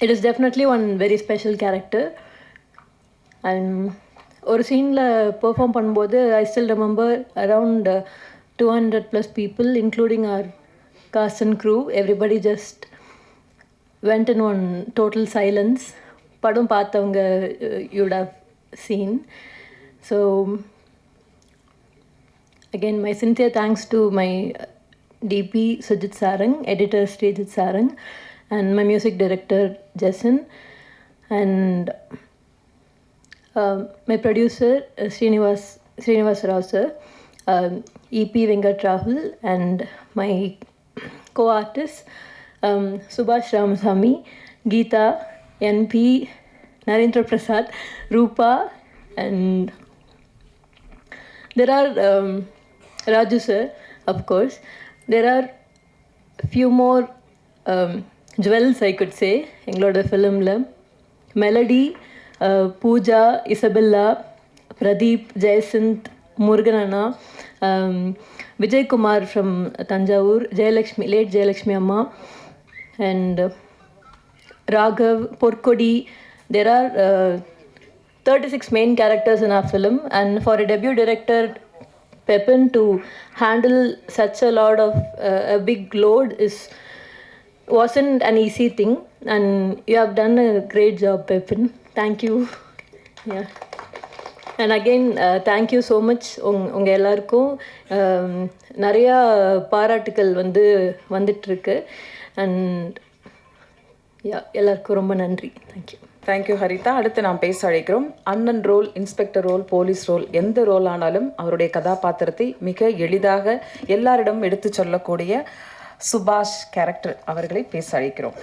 it is definitely one very special character. And ஒரு சீனில் perform பண்ணும்போது I still remember around 200+ people, including our cast and crew. Everybody just went in one total silence. படம் பார்த்தவங்க you would have seen. So again, my sincere thanks to my DP Sujit Sarang, editor Srijit Sarang, and my music director Jason, and my producer Srinivas Rao sir, EP Venkat Rahul, and my co-artists Subhash Ramasamy, Geeta, NP, Narendra Prasad, Rupa, and there are Raju sir, of course. There are few more jewels, I could say, எங்களோட ஃபிலிமில். Melody, Pooja, Isabella, Pradeep, Jayasanth, Murugan அண்ணா, Vijayakumar from Thanjavur, Jayalakshmi, late Jayalakshmi அம்மா, and Raghav, Porkodi. There are 36 main characters in our film, and for a debut director Pepin to handle such a lot of a big load wasn't an easy thing, and you have done a great job, Pepin. Thank you. Yeah. And again, thank you so much உங்கள் எல்லாருக்கும் நிறையா பாராட்டுக்கள் வந்துட்டுருக்கு. And எல்லாருக்கும் ரொம்ப நன்றி. Thank you. Thank you Haritha. அடுத்து நாம் பேச அழைக்கிறோம். அண்ணன் role, inspector role, police role, எந்த ரோல் ஆனாலும் அவருடைய கதாபாத்திரத்தை மிக எளிதாக எல்லாரிடமும் எடுத்து சொல்லக்கூடிய சுபாஷ் கேரக்டர் அவர்களை பேச அழைக்கிறோம்.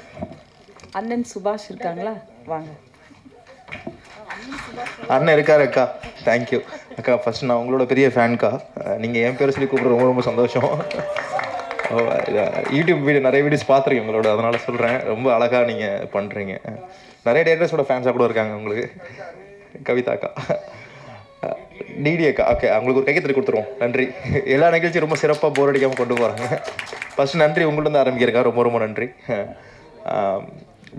அண்ணன் சுபாஷ் இருக்காங்களா? வாங்க. அண்ணன் இருக்காரு அக்கா. தேங்க்யூ அக்கா. ஃபர்ஸ்ட் நான் உங்களோட பெரிய ஃபேன்க்கா. நீங்கள் என் பேரை சொல்லி கூப்பிட்ற ரொம்ப ரொம்ப சந்தோஷம். யூடியூப் வீடியோ நிறைய வீடியோஸ் பார்த்துருக்கேன் உங்களோட, அதனால் சொல்கிறேன். ரொம்ப அழகாக நீங்கள் பண்ணுறீங்க. நிறைய டேரக்டர்ஸோட ஃபேன்ஸாக கூட இருக்காங்க உங்களுக்கு. கவிதா அக்கா, டிடி அக்கா. ஓகே, அவங்களுக்கு ஒரு கைத்தறி கொடுத்துருவோம். நன்றி. எல்லா நிகழ்ச்சியும் ரொம்ப சிறப்பாக போர் அடிக்காமல் கொண்டு போகிறாங்க. ஃபஸ்ட்டு நன்றி உங்கள்கிட்ட ஆரம்பிக்கிறக்கா. ரொம்ப ரொம்ப நன்றி.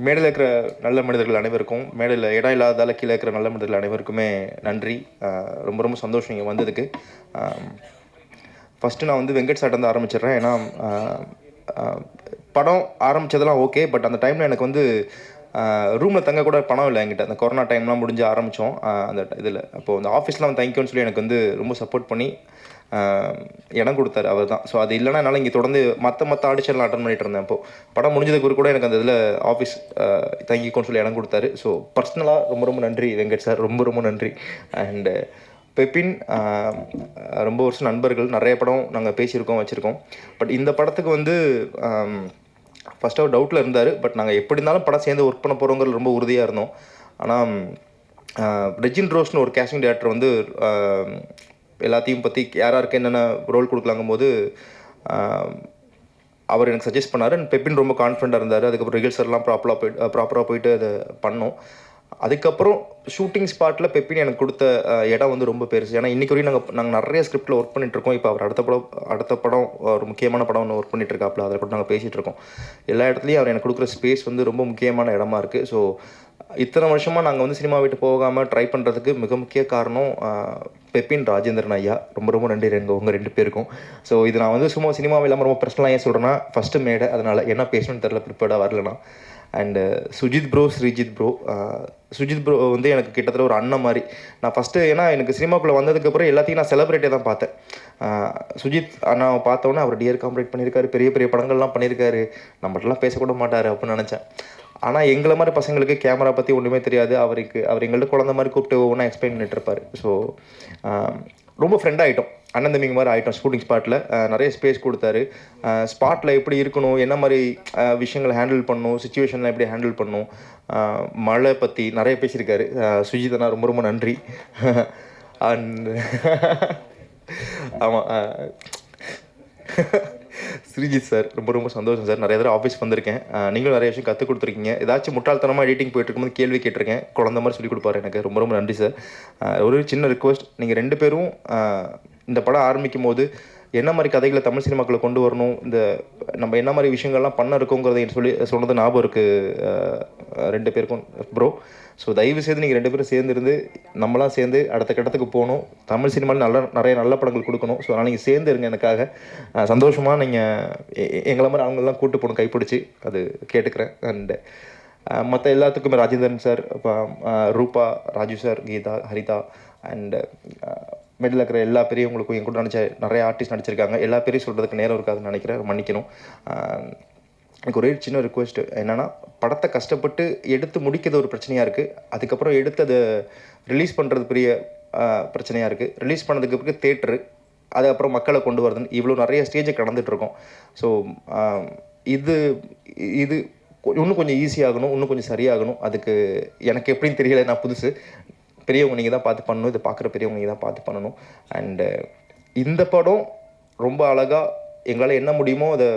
மேடையில் இருக்கிற நல்ல மனிதர்கள் அனைவருக்கும், மேடையில் இடம் இல்லாதால கீழே இருக்கிற நல்ல மனிதர்கள் அனைவருக்குமே நன்றி. ரொம்ப ரொம்ப சந்தோஷம் நீங்கள் வந்ததுக்கு. ஃபஸ்ட்டு நான் வெங்கட் சார்ட்ட ஆரம்பிச்சிடுறேன். ஏன்னா படம் ஆரம்பித்ததெல்லாம் ஓகே, பட் அந்த டைமில் எனக்கு ரூமில் தங்க கூட பணம் இல்லை என்கிட்ட. அந்த கொரோனா டைம்லாம் முடிஞ்சு ஆரம்பித்தோம் அந்த இதில். அப்போது அந்த ஆஃபீஸ்லாம் தங்கிக்கோன்னு சொல்லி எனக்கு ரொம்ப சப்போர்ட் பண்ணி இடம் கொடுத்தாரு அவர் தான். ஸோ அது இல்லைனா என்னால் இங்கே தொடர்ந்து மற்ற ஆடிஷன்லாம் அட்டன் பண்ணிட்டு இருந்தேன். அப்போது படம் முடிஞ்சதுக்கு கூட எனக்கு அந்த இதில் ஆஃபீஸ் தங்கிக்கோன்னு சொல்லி இடம் கொடுத்தாரு. ஸோ பர்சனலாக ரொம்ப ரொம்ப நன்றி வெங்கட் சார், ரொம்ப ரொம்ப நன்றி. அண்டு பெப்பின், ரொம்ப வருஷம் நண்பர்கள், நிறைய படம் நாங்கள் பேசியிருக்கோம் வச்சுருக்கோம். பட் இந்த படத்துக்கு ஃபஸ்ட்டு அவர் டவுட்டில் இருந்தார். பட் நாங்கள் எப்படி இருந்தாலும் படம் சேர்ந்து ஒர்க் பண்ண போகிறோங்கிறது ரொம்ப உறுதியாக இருந்தோம். ஆனால் ரெஜின் ரோஸ்னு ஒரு கேஸ்டிங் டைரக்டர் எல்லாத்தையும் பற்றி யாராருக்கு என்னென்ன ரோல் கொடுக்கலாங்கும் போது அவர் எனக்கு சஜஸ்ட் பண்ணார். அண்ட் பெப்பின் ரொம்ப கான்ஃபிடண்ட்டாக இருந்தார். அதுக்கப்புறம் ரிஹர்சல்லாம் ப்ராப்பராக போயிட்டு அதை பண்ணோம். அதுக்கப்புறம் ஷூட்டிங் ஸ்பாட்டில் பெப்பின் எனக்கு கொடுத்த இடம் ரொம்ப பெருசு. ஏன்னா இன்றைக்கி வரையும் நாங்கள் நிறைய ஸ்கிரிப்டில் ஒர்க் பண்ணிகிட்ருக்கோம். இப்போ அவர் அடுத்த படம் ஒரு முக்கியமான படம் ஒன்று ஒர்க் பண்ணிகிட்ருக்காப்புல, அதில் கூட நாங்கள் பேசிகிட்ருக்கோம். எல்லா இடத்துலையும் அவர் எனக்கு கொடுக்குற ஸ்பேஸ் ரொம்ப முக்கியமான இடமா இருக்குது. ஸோ இத்தனை வருஷமாக நாங்கள் சினிமா விட்டு போகாமல் ட்ரை பண்ணுறதுக்கு மிக முக்கிய காரணம் பெப்பின், ராஜேந்திரன் ஐயா. ரொம்ப ரொம்ப நன்றி உங்கள் ரெண்டு பேருக்கும். ஸோ இது நான் சும்மா சினிமாவில் இல்லாமல் ரொம்ப பர்சனலாக ஏன் சொல்கிறேன்னா, ஃபஸ்ட்டு மேடை, அதனால் என்ன பேசணும்னு தெரில, ப்ரிப்பேர்டாக வரலனா. And Sujith bro, Sreejith bro. Sujith bro எனக்கு கிட்டத்தட்ட ஒரு அண்ணன் மாதிரி. நான் ஃபஸ்ட்டு ஏன்னா எனக்கு சினிமாக்குள்ளே வந்ததுக்கப்புறம் எல்லாத்தையும் நான் செலிப்ரேட்டே தான் பார்த்தேன். சுஜித் அண்ணாவை பார்த்தோன்னே அவர் டியர் காம்ரேட் பண்ணியிருக்காரு, பெரிய பெரிய படங்கள்லாம் பண்ணியிருக்காரு, நம்மகிட்டலாம் பேசக்கூட மாட்டார் அப்படின்னு நினச்சேன். ஆனால் எங்களை மாதிரி பசங்களுக்கு கேமரா பற்றி ஒன்றுமே தெரியாது. அவர் எங்கள்கிட்ட குழந்த மாதிரி கூப்பிட்டு ஒவ்வொன்றா எக்ஸ்பிளைன் பண்ணிட்டுருப்பார். ஸோ ரொம்ப ஃப்ரெண்ட் ஆகிட்டோம், அண்ணன் தம்பிங்க மாதிரி ஆகிட்டோம். ஷூட்டிங் ஸ்பாட்டில் நிறைய ஸ்பேஸ் கொடுத்தாரு. ஸ்பாட்டில் எப்படி இருக்கணும், என்ன மாதிரி விஷயங்களை ஹேண்டில் பண்ணணும், சுச்சுவேஷன்லாம் எப்படி ஹேண்டில் பண்ணணும், மழை பற்றி நிறைய பேசியிருக்காரு. சுஜிதனா ரொம்ப ரொம்ப நன்றி. அண்ட் ஆமாம், ஸ்ரீஜித் சார் ரொம்ப ரொம்ப சந்தோஷம் சார். நிறைய தடவை ஆஃபீஸ் வந்திருக்கேன், நீங்களும் நிறைய விஷயம் கற்றுக் கொடுத்துருக்கீங்க. ஏதாச்சும் முட்டாள்தனமாக எடிட்டிங் போயிட்டு இருக்கும்போது கேள்வி கேட்டிருக்கேன், குழந்த மாதிரி சொல்லிக் கொடுப்பாரு எனக்கு. ரொம்ப ரொம்ப நன்றி சார். ஒரு சின்ன ரிக்வஸ்ட், நீங்கள் ரெண்டு பேரும் இந்த படம் ஆரம்பிக்கும் போது என்ன மாதிரி கதைகளை தமிழ் சினிமாக்களை கொண்டு வரணும், இந்த நம்ம என்ன மாதிரி விஷயங்கள்லாம் பண்ண இருக்கோங்கிறத சொன்னது ஞாபகம் இருக்குது 2 பேருக்கும் ப்ரோ. ஸோ தயவு செய்து நீங்கள் 2 பேரும் சேர்ந்துருந்து நம்மளாம் சேர்ந்து அடுத்த கட்டத்துக்கு போகணும். தமிழ் சினிமாவில் நிறைய நல்ல படங்கள் கொடுக்கணும். ஸோ அதனால் நீங்கள் சேர்ந்து இருங்க எனக்காக. சந்தோஷமாக நீங்கள் எங்களை மாதிரி அவங்களெலாம் கூட்டு போகணும் கைப்பிடிச்சி, அது கேட்டுக்கிறேன். அண்டு மற்ற எல்லாத்துக்குமே Rajendran sir, Roopa, Raju sir, Geetha, Haritha and middle இருக்கிற எல்லா பெரியவங்களுக்கும் என் கூட நிறைய ஆர்டிஸ்ட் நடிச்சிருக்காங்க. எல்லா பேரையும் சொல்கிறதுக்கு நேரம் இருக்காதுன்னு நினைக்கிறேன், மன்னிக்கணும். எனக்கு ஒரே சின்ன ரிக்வெஸ்ட் என்னென்னா, படத்தை கஷ்டப்பட்டு எடுத்து முடிக்கிறது ஒரு பிரச்சனையாக இருக்குது. அதுக்கப்புறம் எடுத்து அதை ரிலீஸ் பண்ணுறது பெரிய பிரச்சனையாக இருக்குது. ரிலீஸ் பண்ணதுக்கு பிறகு தேட்டரு, அதுக்கப்புறம் மக்களை கொண்டு வரதுன்னு இவ்வளோ நிறைய ஸ்டேஜை கடந்துகிட்ருக்கோம். ஸோ இது இது இன்னும் கொஞ்சம் ஈஸியாகணும், இன்னும் கொஞ்சம் சரியாகணும். அதுக்கு எனக்கு எப்படின்னு தெரியல, நான் புதுசு. பெரியவங்க நீங்கள் தான் பார்த்து பண்ணணும், இதை பார்க்குற பெரியவங்க நீங்கள் தான் பார்த்து பண்ணணும். அண்டு இந்த படம் ரொம்ப அழகாக எங்களால் என்ன முடியுமோ அதை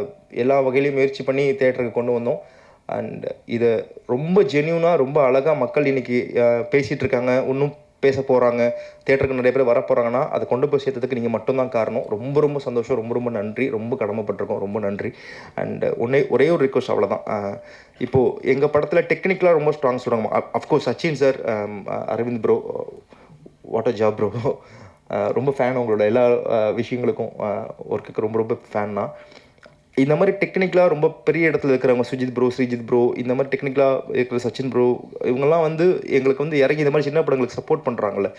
எல்லா வகையிலையும் முயற்சி பண்ணி தேட்டருக்கு கொண்டு வந்தோம். அண்ட் இதை ரொம்ப ஜென்யூனாக ரொம்ப அழகாக மக்கள் இன்றைக்கி பேசிகிட்டு இருக்காங்க, இன்னும் பேச போகிறாங்க, தேட்டருக்கு நிறைய பேர் வர போகிறாங்கன்னா அதை கொண்டு போய் சேர்த்ததுக்கு நீங்கள் மட்டும்தான் காரணம். ரொம்ப ரொம்ப சந்தோஷம், ரொம்ப ரொம்ப நன்றி, ரொம்ப கடமைப்பட்டிருக்கோம், ரொம்ப நன்றி. அண்ட் ஒரே ஒரு ரிக்வஸ்ட், அவ்வளோதான். இப்போது எங்கள் படத்தில் டெக்னிக்கலாக ரொம்ப ஸ்ட்ராங் சொல்கிறாங்க. Of course Sachin sir, Aravind bro, what a job bro. ரொம்ப ஃபேன் உங்களோட எல்லா விஷயங்களுக்கும், ஒர்க்குக்கு ரொம்ப ரொம்ப ஃபேன்னா. இந்த மாதிரி டெக்னிக்கலாக ரொம்ப பெரிய இடத்துல இருக்கிறவங்க, சுஜித் ப்ரோ, ஸ்ரீஜித் ப்ரோ, இந்த மாதிரி டெக்னிக்கலாக இருக்கிற சச்சின் ப்ரோ, இவங்கெல்லாம் வந்து எங்களுக்கு வந்து இறங்கி இந்த மாதிரி சின்ன படங்களுக்கு சப்போர்ட் பண்ணுறாங்கல்ல,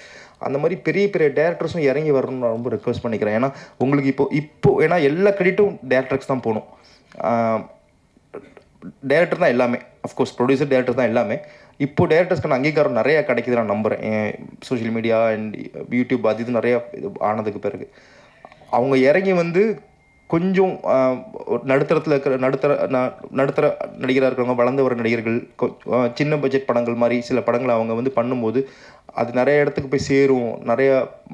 அந்த மாதிரி பெரிய பெரிய டேரக்டர்ஸும் இறங்கி வரணும்னு நான் ரொம்ப ரிக்வெஸ்ட் பண்ணிக்கிறேன். ஏன்னா உங்களுக்கு இப்போ ஏன்னா எல்லா கிரெடிட்டும் டேரக்டர்ஸ் தான் போகணும். டேரக்டர் தான் எல்லாமே, அஃப்கோர்ஸ் ப்ரொடியூசர் டேரக்டர் தான் எல்லாமே. இப்போது டேரக்டர்ஸ்க்கான அங்கீகாரம் நிறையா கிடைக்குது நான் நம்புகிறேன். சோஷியல் மீடியா அண்ட் யூடியூப் அது இது நிறையா இது ஆனதுக்கு பிறகு அவங்க இறங்கி வந்து கொஞ்சம் நடுத்தரத்தில் இருக்கிற நடுத்தர நடிகராக இருக்கிறவங்க, வளர்ந்து வர நடிகர்கள், சின்ன பட்ஜெட் படங்கள் மாதிரி சில படங்களை அவங்க வந்து பண்ணும்போது அது நிறைய இடத்துக்கு போய் சேரும், நிறைய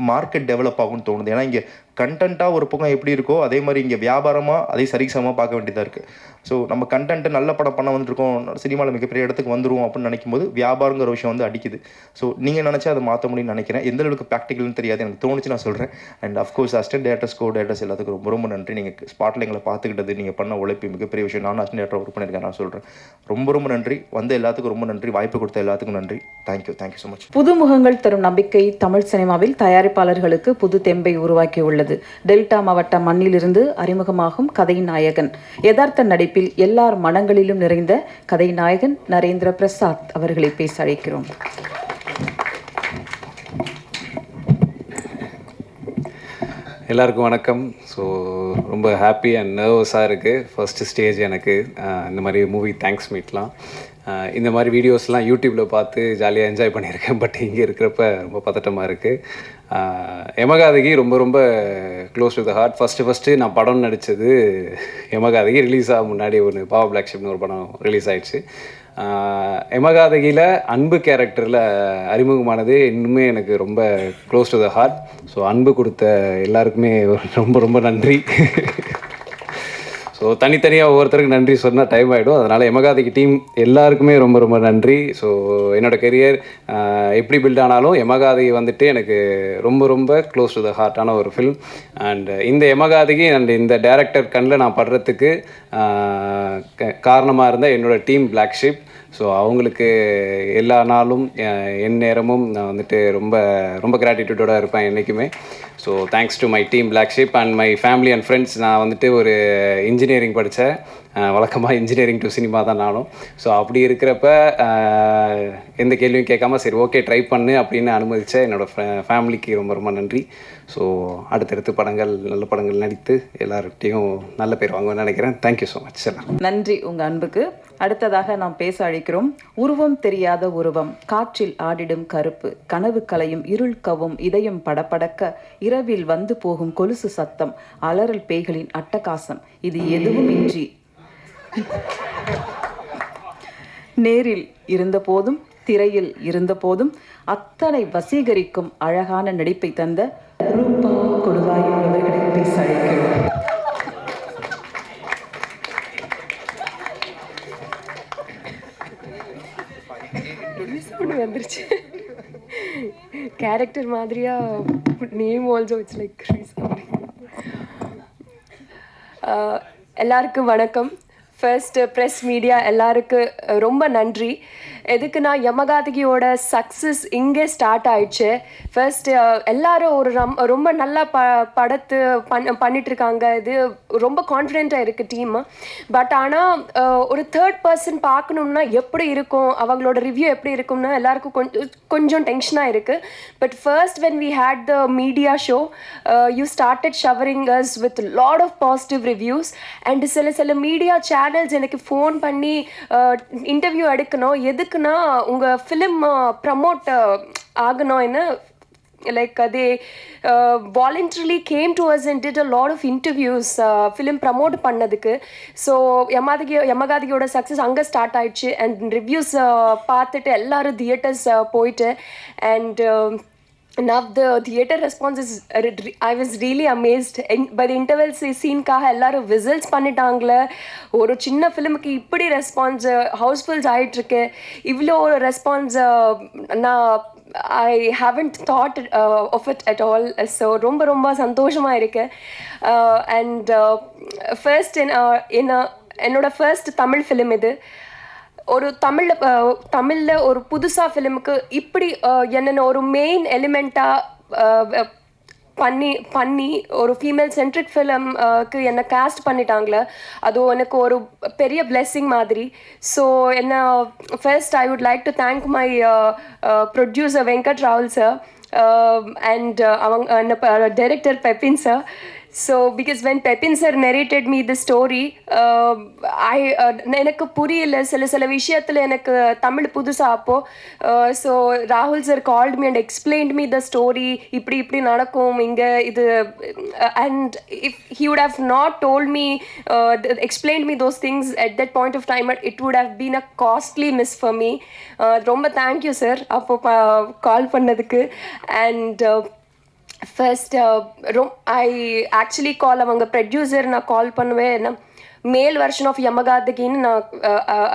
மார்க்கெட் டெவலப் ஆகும்னு தோணுது. ஏன்னா இங்கே கண்டென்ட்டாக ஒரு பக்கம் எப்படி இருக்கோ அதே மாதிரி இங்கே வியாபாரமாக அதே சரிசமமாக பார்க்க வேண்டியதாக இருக்குது. ஸோ நம்ம கண்டென்ட்டு நல்ல படம் பண்ண வந்துருக்கோம், சினிமாவில் மிகப்பெரிய இடத்துக்கு வந்துடும் அப்படின்னு நினைக்கும் போது வியாபாரங்கிற விஷயம் வந்து அடிக்குது. ஸோ நீங்கள் நினச்சா அதை மாற்ற முடியும்னு நினைக்கிறேன். எந்த அளவுக்கு ப்ராக்டிக்கல்னு தெரியாது, எனக்கு தோணுச்சு நான் சொல்கிறேன். And of course assistant directors, co directors எல்லாத்துக்கும் ரொம்ப ரொம்ப நன்றி. நீங்கள் ஸ்பாட்டில் எங்களை பார்த்துக்கிட்டது, நீங்கள் பண்ண உழைப்பு மிகப்பெரிய விஷயம். நான் அசிஸ்டன்ட் டேரக்டர் ஒர்க் பண்ணியிருக்கேன், நான் சொல்கிறேன். ரொம்ப ரொம்ப நன்றி. வந்த எல்லாத்துக்கும் ரொம்ப நன்றி, வாய்ப்பு கொடுத்த எல்லாத்துக்கும் நன்றி. Thank you so much. புதுமுகங்கள் தரும் நம்பிக்கை தமிழ் சினிமாவில் தயாரிப்பாளர்களுக்கு புது தெம்பை உருவாக்கியுள்ளது. டெல்டா மாவட்ட மண்ணிலிருந்து அறிமுகமாகும் கதை நாயகன். யதார்த்த நடிப்பில் எல்லார் மனங்களிலும் நிறைந்த கதை நாயகன் நரேந்திர பிரசாத் அவர்களை பேச அழைக்கிறோம். எல்லாருக்கும் வணக்கம். ஸோ ரொம்ப ஹாப்பி அண்ட் நர்வஸாக இருக்குது. ஃபர்ஸ்ட் ஸ்டேஜ் எனக்கு இந்த மாதிரி மூவி தேங்க்ஸ் மீட்லாம். இந்த மாதிரி வீடியோஸ்லாம் யூடியூப்பில் பார்த்து ஜாலியாக என்ஜாய் பண்ணியிருக்கேன். பட் இங்கே இருக்கிறப்ப ரொம்ப பதட்டமாக இருக்குது. யமகாதகி ரொம்ப ரொம்ப close to the heart. First நான் படம் நடித்தது யமகாதகி ரிலீஸ் ஆக முன்னாடி ஒன்று பாவா பிளாக் ஷிப்னு ஒரு படம் ரிலீஸ் ஆகிடுச்சு. யமகாதகியில் அன்பு கேரக்டரில் அறிமுகமானது இன்னுமே எனக்கு ரொம்ப close to the heart. So அன்பு கொடுத்த எல்லாருக்குமே ரொம்ப ரொம்ப நன்றி. ஸோ தனித்தனியாக ஒவ்வொருத்தருக்கு நன்றி சொன்னால் டைம் ஆகிடும். அதனால் யமகாதகி டீம் எல்லாருக்குமே ரொம்ப ரொம்ப நன்றி. ஸோ என்னோடய கெரியர் எப்படி பில்ட் ஆனாலும் யமகாதகி வந்துட்டு எனக்கு ரொம்ப ரொம்ப க்ளோஸ் டு த ஹார்ட்டான ஒரு ஃபில்ம். அண்ட் இந்த யமகாதகி அண்ட் இந்த டேரக்டர் கண்ணில் நான் படுறதுக்கு காரணமாக இருந்த என்னோடய டீம் பிளாக் ஷிப். ஸோ அவங்களுக்கு எல்லா நாளும் என் நேரமும் நான் வந்துட்டு ரொம்ப ரொம்ப கிராட்டிடியூடோடு இருப்பேன் என்றைக்குமே. So thanks to my team black ship and my family and friends. நான் வந்துட்டு ஒரு இன்ஜினியரிங் படித்தேன். வழக்கமாக இன்ஜினியரிங் டு சினிமா தான் நானும். ஸோ அப்படி இருக்கிறப்ப எந்த கேள்வியும் கேட்காம சரி ஓகே ட்ரை பண்ணு அப்படின்னு அனுமதித்த என்னோடய ஃபேமிலிக்கு ரொம்ப ரொம்ப நன்றி. ஸோ அடுத்தடுத்து படங்கள் நல்ல படங்கள் நடித்து எல்லார்கிட்டையும் நல்ல பேர் வாங்குவேன்னு நினைக்கிறேன். Thank you so much sir. நன்றி உங்கள் அன்புக்கு. அடுத்ததாக நாம் பேச அழைக்கிறோம். உருவம் தெரியாத உருவம், காற்றில் ஆடிடும் கருப்பு, கனவு கலையும் இருள் கவும் இதயம் படபடக்க, இரவில் வந்து போகும் கொலுசு சத்தம், அலறல் பேய்களின் அட்டகாசம், இது எதுவும் இன்றி நேரில் இருந்த போதும் திரையில் இருந்த போதும் அத்தனை வசீகரிக்கும் அழகான நடிப்பை தந்த ரூபா கொடுவாயு அவர்களை பேச அழைக்கிறோம். வந்துருச்சு கேரக்டர் மாதிரியா நேம் ஆல்சோ இட்ஸ் லைக் எல்லாருக்கும் வணக்கம். ஃபர்ஸ்ட் ப்ரெஸ் மீடியா எல்லாருக்கு ரொம்ப நன்றி. எதுக்குன்னா யமகாதகியோட சக்ஸஸ் இங்கே ஸ்டார்ட் ஆயிடுச்சு. ஃபர்ஸ்ட் எல்லாரும் ஒரு ரொம்ப நல்லா படத்து பண்ணிட்டு இருக்காங்க. இது ரொம்ப கான்ஃபிடென்ட்டாக இருக்குது டீம். பட் ஆனால் ஒரு தேர்ட் பர்சன் பார்க்கணும்னா எப்படி இருக்கும், அவங்களோட ரிவ்யூ எப்படி இருக்கும்னா எல்லாருக்கும் கொஞ்சம் டென்ஷனாக இருக்குது. But first when we had the media show you started showering us with lot of positive reviews. And சில மீடியா சேனல்ஸ் எனக்கு ஃபோன் பண்ணி இன்டர்வியூ எடுக்கணும், எதுக்குன்னா உங்கள் ஃபிலிம் ப்ரமோட் ஆகணும் என்ன, like they voluntarily came to us and did a lot of interviews film promote பண்ணதுக்கு. So யமகாதகியோட success அங்கே ஸ்டார்ட் ஆயிடுச்சு. அண்ட் ரிவ்யூஸ் பார்த்துட்டு எல்லாரும் தியேட்டர்ஸ் போயிட்டு and now the theater response is I was really amazed. By the interval scene காக எல்லாரும் whistles பண்ணிட்டாங்களே. ஒரு சின்ன ஃபிலிமுக்கு இப்படி ரெஸ்பான்ஸ் ஹவுஸ்ஃபுல்ஸ் ஆகிட்டுருக்கு. இவ்வளோ ஒரு ரெஸ்பான்ஸ் நான் I haven't thought of it at all. So ரொம்ப சந்தோஷமாக இருக்கு. அண்ட் ஃபர்ஸ்ட் என்னோட ஃபர்ஸ்ட் தமிழ் ஃபிலிம் இது. ஒரு தமிழில் ஒரு புதுசாக ஃபிலிமுக்கு இப்படி என்னென்ன ஒரு மெயின் எலிமெண்ட்டாக பண்ணி ஒரு ஃபீமேல் சென்ட்ரிக் ஃபிலிம்க்கு என்னை காஸ்ட் பண்ணிட்டாங்களே, அது எனக்கு ஒரு பெரிய பிளெஸ்ஸிங் மாதிரி. ஸோ என்ன first I would like to thank my producer Venkat ராகுல் சார் அண்ட் அவங்க director Pepin sir. So because when Pepin sir narrated me the story, எனக்கு புரியல சில விஷயத்தில் எனக்கு தமிழ் புதுசாக அப்போ. ஸோ ராகுல் sir called me and explained me the story, இப்படி நடக்கும் இங்கே இது. And if he would have not told me explained me those things at that point of time, it would have been a costly miss for me. ரொம்ப thank you sir அப்போ கால் பண்ணதுக்கு. And first I actually கால் அவங்க producer நான் கால் பண்ணுவேன். என்ன மேல் version of யமகாதகின்னு நான்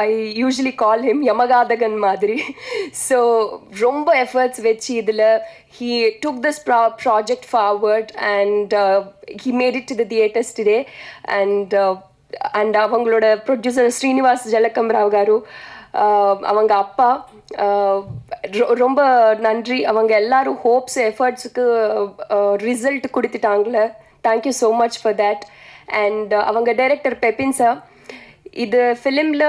ஐ usually call him யமகாதகன் மாதிரி. ஸோ ரொம்ப எஃபர்ட்ஸ் வச்சு இதில் he took this project forward and he made it to the theatres today. And அவங்களோட ப்ரொடியூசர் ஸ்ரீனிவாஸ் ஜலகம்ராவ் காரு, அவங்க அப்பா, ரொம்ப நன்றி. அவங்க எல்லாரும் ஹோப்ஸ் எஃபர்ட்ஸுக்கு ரிசல்ட் கொடுத்துட்டாங்களே. Thank you so much for that. And அவங்க டைரக்டர் பெப்பின் சார், இது ஃபிலிமில்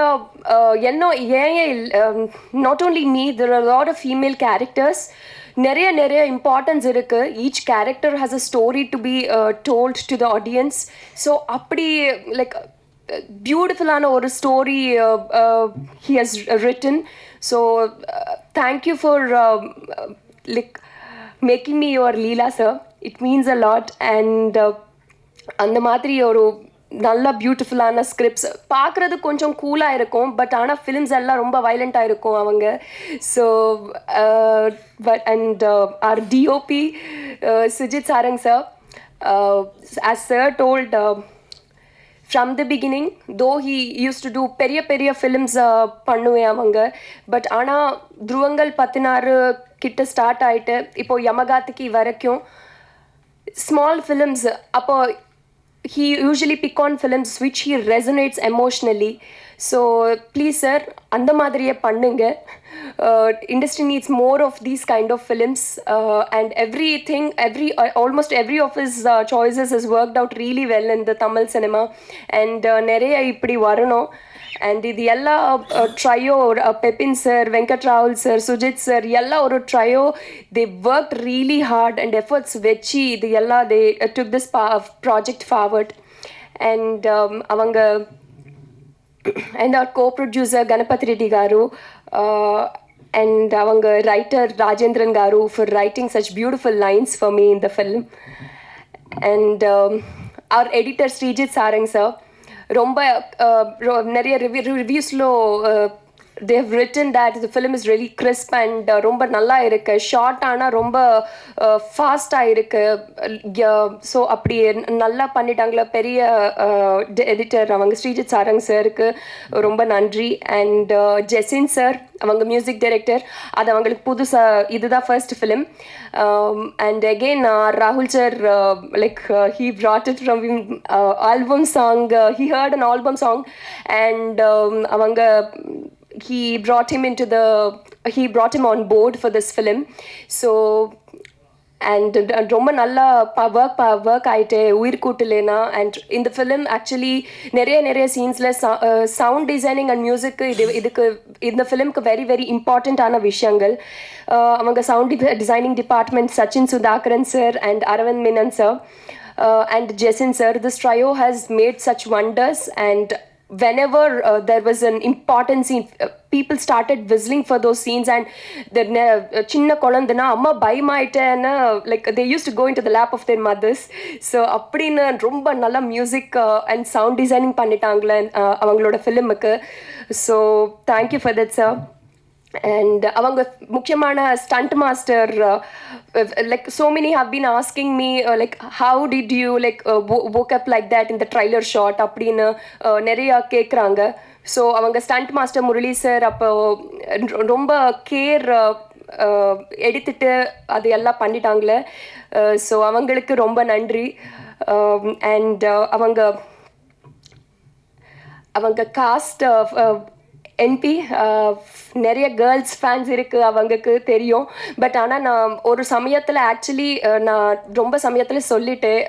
not only me, there are lot of female characters. நிறைய இம்பார்ட்டன்ஸ் இருக்குது. Each character has a story to be told to the audience. So அப்படி like பியூட்டிஃபுல்லான ஒரு story he has written. So thank you for like making me your Leela sir. It means a lot. And அந்த மாதிரி ஒரு நல்ல பியூட்டிஃபுல்லான scripts பார்க்குறது கொஞ்சம் கூலாக இருக்கும், பட் ஆனால் ஃபிலிம்ஸ் எல்லாம் ரொம்ப வைலண்ட்டாக இருக்கும் அவங்க. So and our DOP Sujit Sarang sir, as sir told, from the beginning, though he used to do பெரிய films பண்ணுவேன் அவங்க, பட் ஆனால் துருவங்கள் 16 கிட்ட ஸ்டார்ட் ஆகிட்டு இப்போ யமகாதகி வரைக்கும் ஸ்மால் ஃபிலிம்ஸ். அப்போ he usually pick on films which he resonates emotionally. So please sir, அந்த மாதிரியே பண்ணுங்க. Industry needs more of these kind of films, and almost every of his choices has worked out really well in the Tamil cinema. And நிறைய இப்படி வரணும். And இது எல்லா trio, பெப்பின் sir, Venkat ராகுல் sir, Sujith sir, எல்லாம் ஒரு trio. They work really hard and efforts வச்சு இது எல்லாம் they took this project forward. And அவங்க அண்ட் அவர் கோ-ப்ரொடியூசர் கணபதி ரெட்டி காரு, and அவங்க writer Rajendran garu for writing such beautiful lines for me in the film. And our editor Srijit Sarang sir, ரொம்ப நிறைய ரிவ்யூஸில் they have written that the film is really crisp and ரொம்ப நல்லா இருக்கு, short ஆனால் ரொம்ப ஃபாஸ்டாக இருக்கு. ஸோ அப்படி நல்லா பண்ணிட்டாங்களா பெரிய எடிட்டர் அவங்க ஸ்ரீஜித் சாரங் சாருக்கு ரொம்ப நன்றி. அண்ட் ஜெசின் சார் அவங்க மியூசிக் டைரக்டர், அது அவங்களுக்கு புதுசாக இதுதான் ஃபர்ஸ்ட் ஃபிலிம். அண்ட் அகெயின் ராகுல் sir like he brought it from album song, he heard an album song and அவங்க he brought him on board for this film. So and ரொம்ப நல்லா work ஆகிட்டு உயிர் கூட்டலேனா. அண்ட் இந்த ஃபிலிம் ஆக்சுவலி நிறைய சீன்ஸில் சவுண்ட் டிசைனிங் அண்ட் மியூசிக்கு இதுக்கு இந்த ஃபிலிம்க்கு வெரி வெரி இம்பார்ட்டண்ட்டான விஷயங்கள். அவங்க sound designing department Sachin Sudhakaran sir and Aravind Menon sir and Jason sir, this trio has made such wonders. And whenever there was an important scene, people started whistling for those scenes. And the chinna kolandana amma bayamaitena, like they used to go into the lap of their mothers. So அப்படின ரொம்ப நல்ல music and sound designing பண்ணிட்டாங்களே அவங்களோட ஃபிலிமுக்கு. So thank you for that sir. And அவங்க முக்கியமான stunt master, like so many have been asking me like how did you like woke up like that in the trailer shot அப்படின்னு நிறைய கேட்குறாங்க. So அவங்க stunt master Murali sir அப்போ ரொம்ப care எடுத்துட்டு அது எல்லாம் பண்ணிட்டாங்களே. ஸோ அவங்களுக்கு ரொம்ப நன்றி. அண்ட் அவங்க காஸ்ட் என்பி நிறைய கேர்ள்ஸ் ஃபேன்ஸ் இருக்குது அவங்களுக்கு தெரியும். பட் ஆனால் நான் ஒரு சமயத்தில் ஆக்சுவலி நான் ரொம்ப சமயத்தில் சொல்லிட்டேன்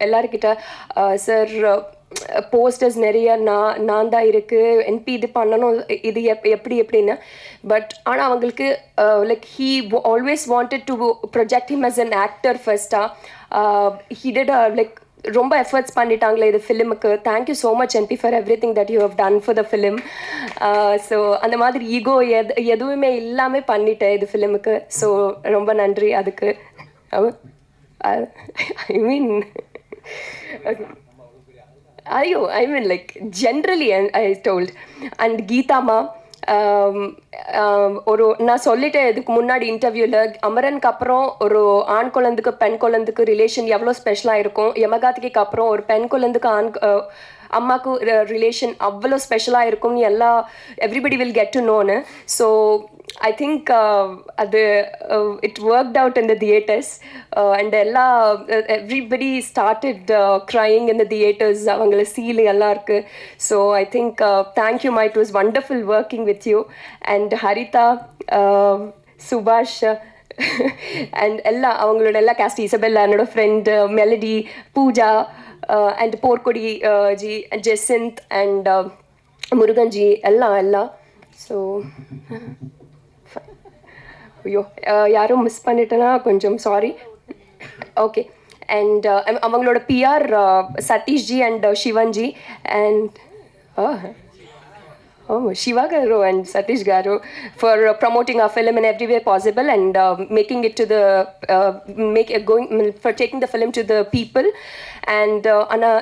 எல்லாருக்கிட்ட, சார் போஸ்டர்ஸ் நிறைய நான் தான் இருக்குது, என்பி இது பண்ணணும், இது எப்படின்னு. பட் ஆனால் அவங்களுக்கு like he always wanted to project him as an actor ஃபர்ஸ்ட்டாக. ஹீ டிட் லைக் ரொம்ப எஃபர்ட்ஸ் பண்ணிட்டாங்களே இது ஃபிலிமுக்கு. Thank you so much NP for everything that you have done for the film. So அந்த மாதிரி ஈகோ எதுவுமே இல்லாமல் பண்ணிட்டேன் இது ஃபிலிமுக்கு. ஸோ ரொம்ப நன்றி அதுக்கு. I mean I mean like generally I told. And கீதாமா ஒரு நான் சொல்லிட்டேன் இதுக்கு முன்னாடி இன்டர்வியூவில், அமரனுக்கு அப்புறம் ஒரு ஆண் குழந்தைக்கு பெண் குழந்தைக்கு ரிலேஷன் எவ்வளோ ஸ்பெஷலாக இருக்கும், யமகாதிக்கு அப்புறம் ஒரு பெண் குழந்தைக்கு அம்மாவுக்கு ரிலேஷன் அவ்வளோ ஸ்பெஷலாக இருக்கும்னு எவ்ரிபடி வில் கெட் டு நோன்னு. ஸோ ஐ திங்க் அது it worked out in the theatres. And everybody started crying in the theatres. அவங்கள சீல் எல்லாம் இருக்குது. ஸோ ஐ திங்க் தேங்க்யூ மா, it was wonderful working with you. And Haritha, சுபாஷ் and அவங்களோட எல்லா கேஸ்ட், இசபெல்லா என்னோட friend, Melody, Pooja and Porkodi ji, Jesinth and Murugan ji எல்லாம். ஸோ ஐயோ யாரும் மிஸ் பண்ணிட்டேன்னா கொஞ்சம் சாரி. ஓகே. அண்ட் அவங்களோட PR Satish ji and Sivan ji and Shiva Garu and Satish Garu for promoting our film in every way possible and making it to the for taking the film to the people. And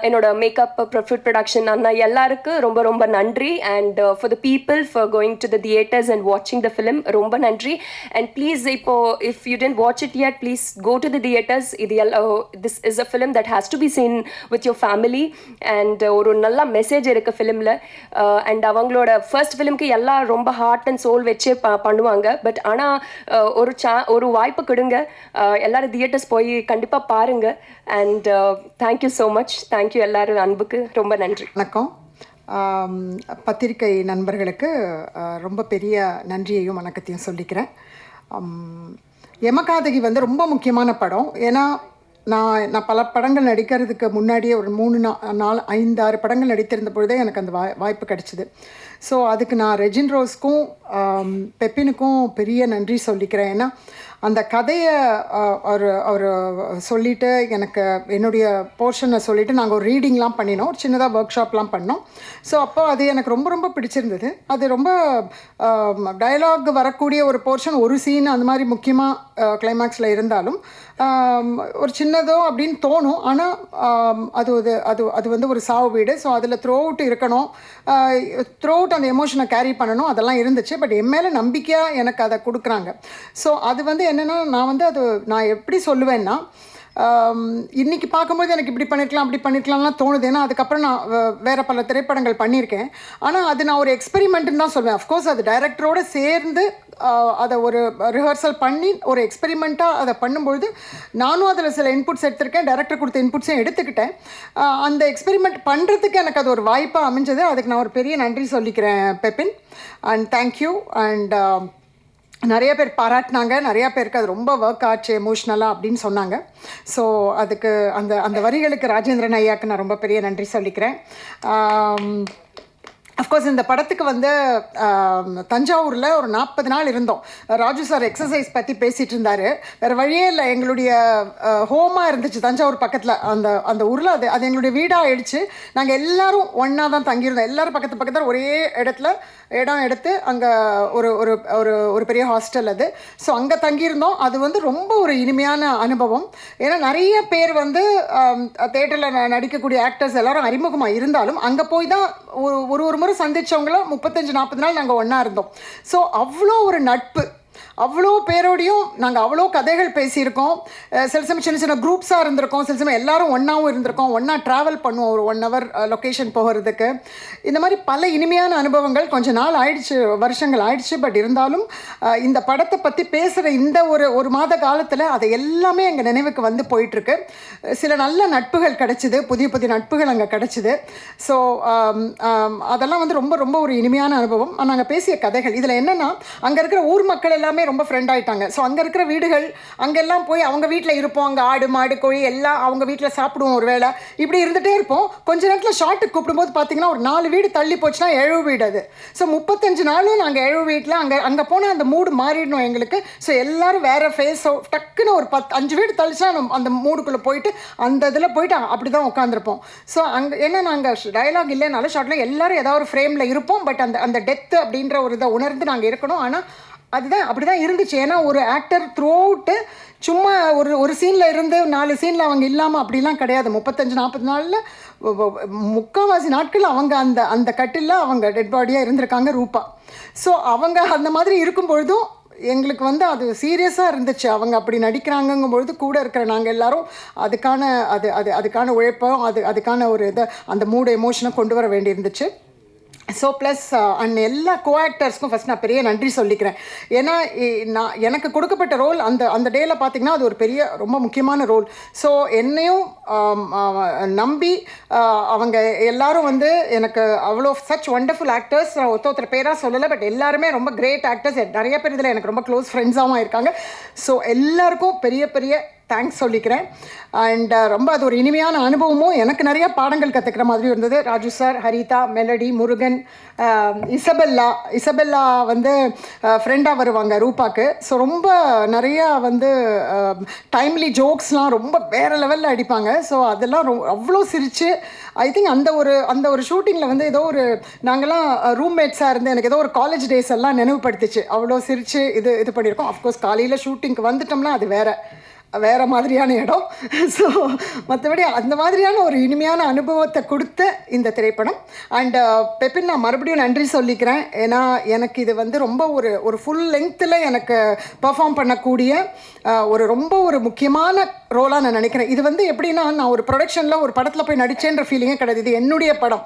enoda makeup food production anna ellarukku romba romba nandri. And for the people for going to the theaters and watching the film romba nandri. And please if you didn't watch it yet, please go to the theaters. This is a film that has to be seen with your family. And oru nalla message irukku film la. And avangaloda first ஃபிலிம்க்கு எல்லாம் ரொம்ப heart and soul வச்சே பண்ணுவாங்க. But ஆனால் ஒரு வாய்ப்பு கொடுங்க, எல்லோரும் தியேட்டர்ஸ் போய் கண்டிப்பாக பாருங்கள். And thank you so much. Thank you எல்லாரும் அன்புக்கு ரொம்ப நன்றி. வணக்கம். பத்திரிகை நண்பர்களுக்கு ரொம்ப பெரிய நன்றியையும் வணக்கத்தையும் சொல்லிக்கிறேன். யமகாதகி ரொம்ப முக்கியமான படம். ஏன்னா நான் பல படங்கள் நடிக்கிறதுக்கு முன்னாடியே ஒரு 3-4-5-6 படங்கள் நடித்திருந்த பொழுதே எனக்கு அந்த வாய்ப்பு கிடச்சிது. ஸோ அதுக்கு நான் ரெஜின் ரோஸ்க்கும் பெப்பினுக்கும் பெரிய நன்றி சொல்லிக்கிறேன். ஏன்னா அந்த கதையை அவர் சொல்லிவிட்டு எனக்கு என்னுடைய போர்ஷனை சொல்லிவிட்டு நாங்கள் ஒரு ரீடிங்லாம் பண்ணினோம், ஒரு சின்னதாக ஒர்க் ஷாப்லாம் பண்ணோம். ஸோ அப்போ அது எனக்கு ரொம்ப ரொம்ப பிடிச்சிருந்தது. அது ரொம்ப டயலாக் வரக்கூடிய ஒரு போர்ஷன், ஒரு சீன் அந்த மாதிரி முக்கியமாக கிளைமேக்ஸில் இருந்தாலும் ஒரு சின்னதோ அப்படின்னு தோணும். ஆனால் அது அது அது வந்து ஒரு சாவு வீடு. ஸோ அதில் த்ரூ அவுட் இருக்கணும், த்ரூ அவுட் அந்த எமோஷனை கேரி பண்ணணும், அதெல்லாம் இருந்துச்சு. பட் என் மேலே நம்பிக்கையாக எனக்கு அதை கொடுக்குறாங்க. ஸோ அது வந்து என்னென்னா, நான் எப்படி சொல்லுவேன்னா, இன்றைக்கி பார்க்கும்போது எனக்கு இப்படி பண்ணியிருக்கலாம் அப்படி பண்ணியிருக்கலாம்லாம் தோணுது. ஏன்னா அதுக்கப்புறம் நான் வேறு பல திரைப்படங்கள் பண்ணியிருக்கேன். ஆனால் அது நான் ஒரு எக்ஸ்பெரிமெண்ட்டுன்னு தான் சொல்வேன். அஃப்கோர்ஸ் அது டைரக்டரோடு சேர்ந்து அதை ஒரு ரிஹர்சல் பண்ணி ஒரு எக்ஸ்பெரிமெண்ட்டாக அதை பண்ணும்பொழுது நானும் அதில் சில இன்புட்ஸ் எடுத்திருக்கேன், டைரக்டர் கொடுத்த இன்புட்ஸையும் எடுத்துக்கிட்டேன். அந்த எக்ஸ்பெரிமெண்ட் பண்ணுறதுக்கு எனக்கு அது ஒரு வாய்ப்பாக அமைஞ்சது. அதுக்கு நான் ஒரு பெரிய நன்றி சொல்லிக்கிறேன் பெப்பின். And thank you. அண்ட் நிறைய பேர் பாராட்டினாங்க, நிறையா பேருக்கு அது ரொம்ப ஒர்க் ஆச்சு எமோஷ்னலாக அப்படின்னு சொன்னாங்க. ஸோ அதுக்கு அந்த வரிகளுக்கு ராஜேந்திரன் ஐயாவுக்கு நான் ரொம்ப பெரிய நன்றி சொல்லிக்கிறேன். அஃப்கோர்ஸ் இந்த படத்துக்கு வந்து தஞ்சாவூரில் ஒரு 40 நாள் இருந்தோம். ராஜு சார் எக்ஸசைஸ் பற்றி பேசிகிட்டு இருந்தார். வேறு வழியே இல்லை, எங்களுடைய ஹோமாக இருந்துச்சு தஞ்சாவூர் பக்கத்தில். அந்த ஊரில் அது எங்களுடைய வீடாக ஆயிடுச்சு. நாங்கள் எல்லோரும் ஒன்றா தான் தங்கியிருந்தோம். எல்லோரும் பக்கத்தில் ஒரே இடம் எடுத்து அங்கே ஒரு ஒரு ஒரு ஒரு பெரிய ஹாஸ்டல் அது. ஸோ அங்கே தங்கியிருந்தோம். அது வந்து ரொம்ப ஒரு இனிமையான அனுபவம். ஏன்னா நிறைய பேர் வந்து தேட்டரில் நடிக்கக்கூடிய ஆக்டர்ஸ் எல்லோரும் அறிமுகமாக இருந்தாலும் அங்கே போய் தான் ஒரு முறை சந்தித்தவங்களும் 35-40 நாள் நாங்கள் ஒன்றா இருந்தோம். ஸோ அவ்வளோ ஒரு நட்பு, அவ்வளோ பேரோடையும் நாங்கள் அவ்வளோ கதைகள் பேசியிருக்கோம். சில சமயம் சின்ன சின்ன குரூப்ஸாக இருந்திருக்கோம், சில சமயம் எல்லோரும் ஒன்றாவும் இருந்திருக்கோம், ஒன்றா ட்ராவல் பண்ணுவோம் ஒரு 1 hour லொக்கேஷன் போகிறதுக்கு. இந்த மாதிரி பல இனிமையான அனுபவங்கள். கொஞ்சம் நாள் ஆயிடுச்சு, வருஷங்கள் ஆயிடுச்சு. பட் இருந்தாலும் இந்த படத்தை பற்றி பேசுகிற இந்த ஒரு மாத காலத்தில் அதை எல்லாமே எங்கள் நினைவுக்கு வந்து போயிட்டுருக்கு. சில நல்ல நட்புகள் கிடச்சிது, புதிய நட்புகள் அங்கே கிடச்சிது. ஸோ அதெல்லாம் வந்து ரொம்ப ரொம்ப ஒரு இனிமையான அனுபவம். நாங்கள் பேசிய கதைகள் இதில் என்னென்னா, அங்கே இருக்கிற ஊர் மக்கள் எல்லாமே ரொம்ப ஃப்ரெண்ட் ஆகிட்டாங்க. ஸோ அங்கே இருக்கிற வீடுகள், அங்கெல்லாம் போய் அவங்க வீட்டில் இருப்போம். அங்கே ஆடு மாடு கோழி எல்லாம் அவங்க வீட்டில் சாப்பிடுவோம். ஒரு வேளை இப்படி இருந்துகிட்டே இருப்போம். கொஞ்ச நேரத்தில் ஷார்ட்டுக்கு கூப்பிடும்போது பார்த்தீங்கன்னா ஒரு 4 வீடு தள்ளி போச்சுன்னா 7 வீடு அது. ஸோ 35 நாளும் நாங்கள் 7 வீட்டில் அங்கே போனால் அந்த மூடு மாறிடணும் எங்களுக்கு. ஸோ எல்லோரும் வேறு ஃபேஸ் டக்குன்னு ஒரு 5 வீடு தள்ளிச்சுன்னா அந்த மூடுக்குள்ளே போயிட்டு அந்த இதில் போயிட்டு அப்படி தான் உட்காந்துருப்போம். ஸோ அங்கே என்ன, நாங்கள் டயலாக் இல்லைனாலும் ஷார்ட்டில் எல்லோரும் ஏதாவது ஒரு ஃப்ரேமில் இருப்போம். பட் அந்த டெத்து அப்படின்ற ஒரு இதை உணர்ந்து நாங்கள் இருக்கணும். ஆனால் அதுதான் அப்படி தான் இருந்துச்சு. ஏன்னா ஒரு ஆக்டர் த்ரூ அவுட்டு சும்மா ஒரு சீனில் இருந்து 4 சீனில் அவங்க இல்லாமல் அப்படிலாம் கிடையாது. 35-40 நாளில் முக்கால்வாசி நாட்கள் அவங்க அந்த கட்டிலில் அவங்க டெட் பாடியாக இருந்திருக்காங்க, ரூபா. ஸோ அவங்க அந்த மாதிரி இருக்கும் பொழுதும் எங்களுக்கு வந்து அது சீரியஸாக இருந்துச்சு. அவங்க அப்படி நடிக்கிறாங்கங்கும் பொழுது கூட இருக்கிற நாங்கள் எல்லோரும் அதுக்கான உழைப்போம், அதுக்கான ஒரு இதை அந்த மூடு எமோஷனை கொண்டு வர வேண்டியிருந்துச்சு. ஸோ ப்ளஸ் அண்ட் எல்லா கோஆக்டர்ஸ்க்கும் ஃபஸ்ட் நான் பெரிய நன்றி சொல்லிக்கிறேன். ஏன்னா எனக்கு கொடுக்கப்பட்ட ரோல் அந்த டேயில் பார்த்திங்கன்னா அது ஒரு பெரிய ரொம்ப முக்கியமான ரோல். ஸோ என்னையும் நம்பி அவங்க எல்லாரும் வந்து எனக்கு அவ்வளோ சச் ஒண்டர்ஃபுல் ஆக்டர்ஸ். ஒருத்தர் பேராக சொல்லலை, பட் எல்லாருமே ரொம்ப கிரேட் ஆக்டர்ஸ். நிறைய பேர் இதில் எனக்கு ரொம்ப க்ளோஸ் ஃப்ரெண்ட்ஸாகவும் இருக்காங்க. ஸோ எல்லாருக்கும் பெரிய பெரிய தேங்க்ஸ் சொல்லிக்கிறேன். அண்ட் ரொம்ப அது ஒரு இனிமையான அனுபவமும் எனக்கு நிறையா பாடங்கள் கற்றுக்கிற மாதிரி இருந்தது. Raju sir, Haritha, melody, Murugan, Isabella வந்து ஃப்ரெண்டாக வருவாங்க ரூபாக்கு. ஸோ ரொம்ப நிறையா வந்து டைம்லி ஜோக்ஸ்லாம் ரொம்ப வேறு லெவலில் அடிப்பாங்க. ஸோ அதெல்லாம் அவ்வளோ சிரித்து ஐ திங்க் அந்த ஒரு ஷூட்டிங்கில் வந்து ஏதோ ஒரு நாங்கள்லாம் ரூம்மேட்ஸாக இருந்து எனக்கு ஏதோ ஒரு காலேஜ் டேஸ் எல்லாம் நினைவுபடுத்திச்சு. அவ்வளோ சிரித்து இது பண்ணியிருக்கோம். அஃப்கோர்ஸ் காலையில் ஷூட்டிங்க்கு வந்துட்டோம்னா அது வேறு மாதிரியான இடம். ஸோ மற்றபடி அந்த மாதிரியான ஒரு இனிமையான அனுபவத்தை கொடுத்த இந்த திரைப்படம். அண்ட் பெப்பின் நான் மறுபடியும் நன்றி சொல்லிக்கிறேன். ஏன்னா எனக்கு இது வந்து ரொம்ப ஒரு ஃபுல் லெங்க்த்தில் எனக்கு பர்ஃபார்ம் பண்ணக்கூடிய ரொம்ப முக்கியமான ரோலாக நான் நினைக்கிறேன். இது வந்து எப்படின்னா, நான் ஒரு ப்ரொடக்ஷனில் ஒரு படத்தில் போய் நடித்தேன்ற ஃபீலிங்கே கிடையாது. இது என்னுடைய படம்.